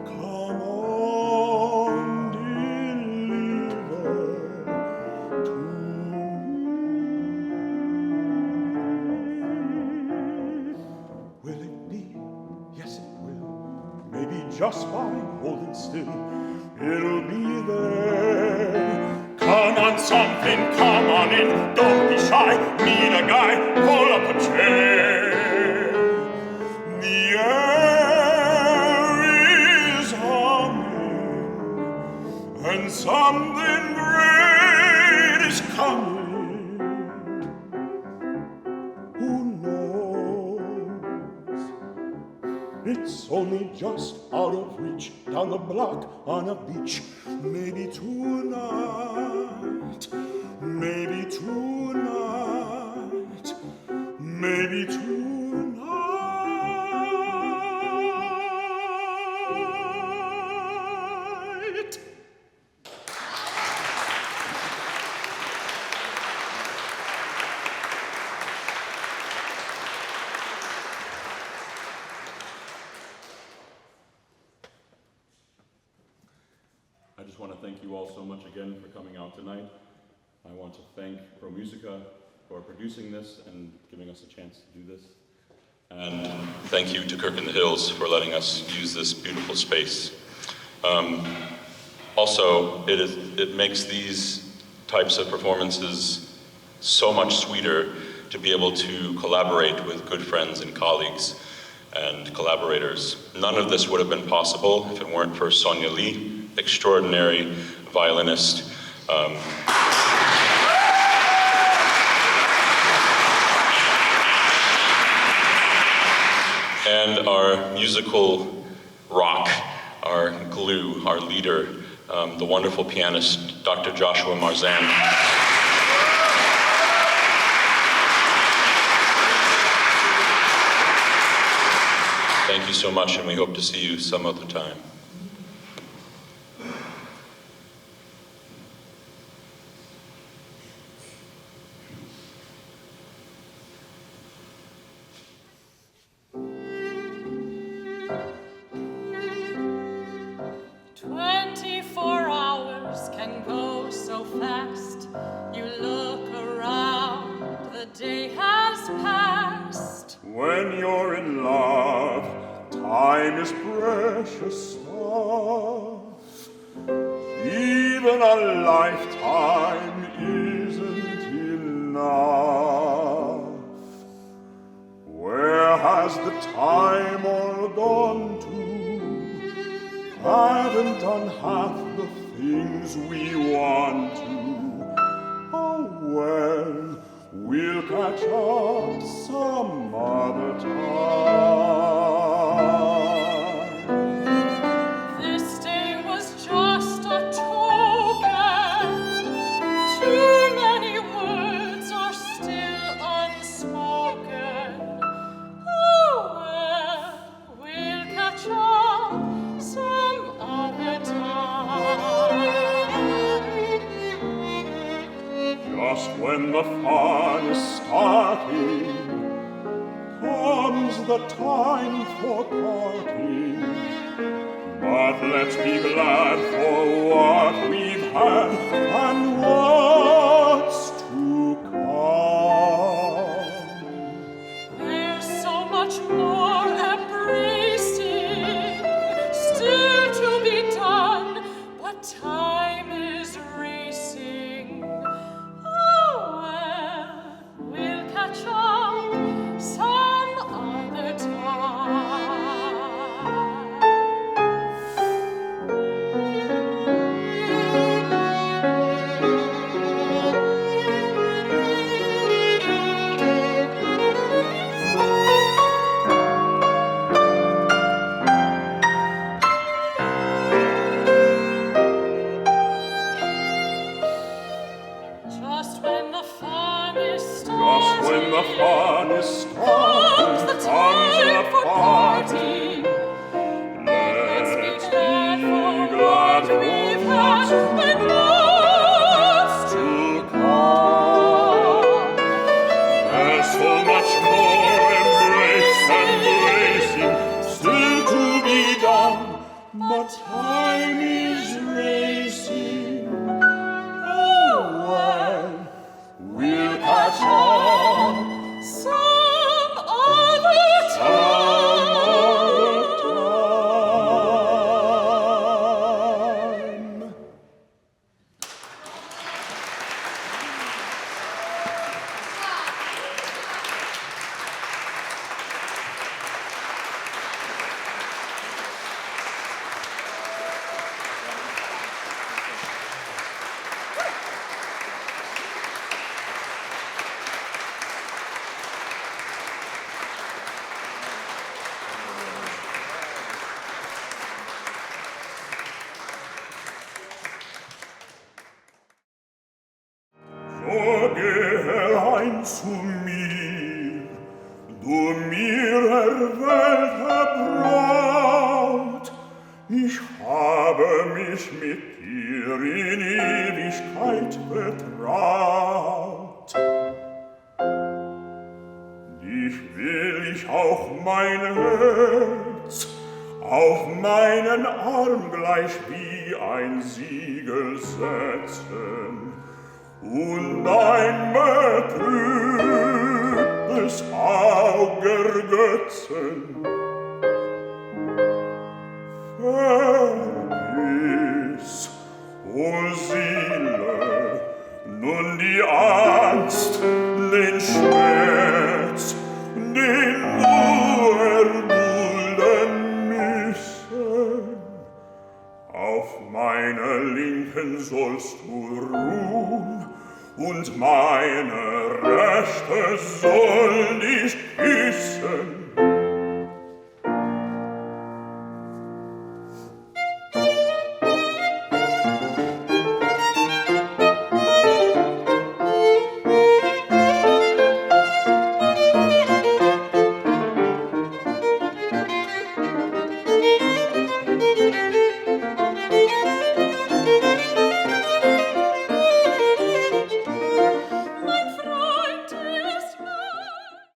Come on, deliver to me. Will it be? Yes, it will. Maybe just by holding still, it'll be there. Come on, something, come on in. Don't be shy, meet a guy, pull up a chair. The air is humming, and something great is coming. Who knows? It's only just out of reach, down the block on a beach. Maybe tonight, maybe tonight, maybe tonight. I just want to thank you all so much again for coming out tonight. I want to thank Musica for producing this and giving us a chance to do this. And thank you to Kirk in the Hills for letting us use this beautiful space. Also, it makes these types of performances so much sweeter to be able to collaborate with good friends and colleagues and collaborators. None of this would have been possible if it weren't for Sonia Lee, extraordinary violinist. And our musical rock, our glue, our leader, the wonderful pianist, Dr. Joshua Marzan. Thank you so much, and we hope to see you some other time. When you're in love, time is precious stuff. Even a lifetime isn't enough. Where has the time all gone to? Haven't done half the things we want to. Oh well, we'll catch up some other time. This day was just a token. Too many words are still unspoken. Oh well, we'll catch up some other time. Just when the fun is starting, comes the time for parting. But let's be glad for what we've had and what's to come. There's so much more embracing still to be done, but time is racing. Oh well, we'll catch up some other time. Welt erbraut. Ich habe mich mit dir in Ewigkeit betraut. Dich will ich auch mein Herz auf meinen Arm gleich wie ein Siegel setzen und ein betrübtes Auge ergötzen. Vergiss, o Seele, nun die Angst, den Schmerz, den du erdulden müssen. Auf meiner Linken sollst du ruhen, und meine Rechte soll dich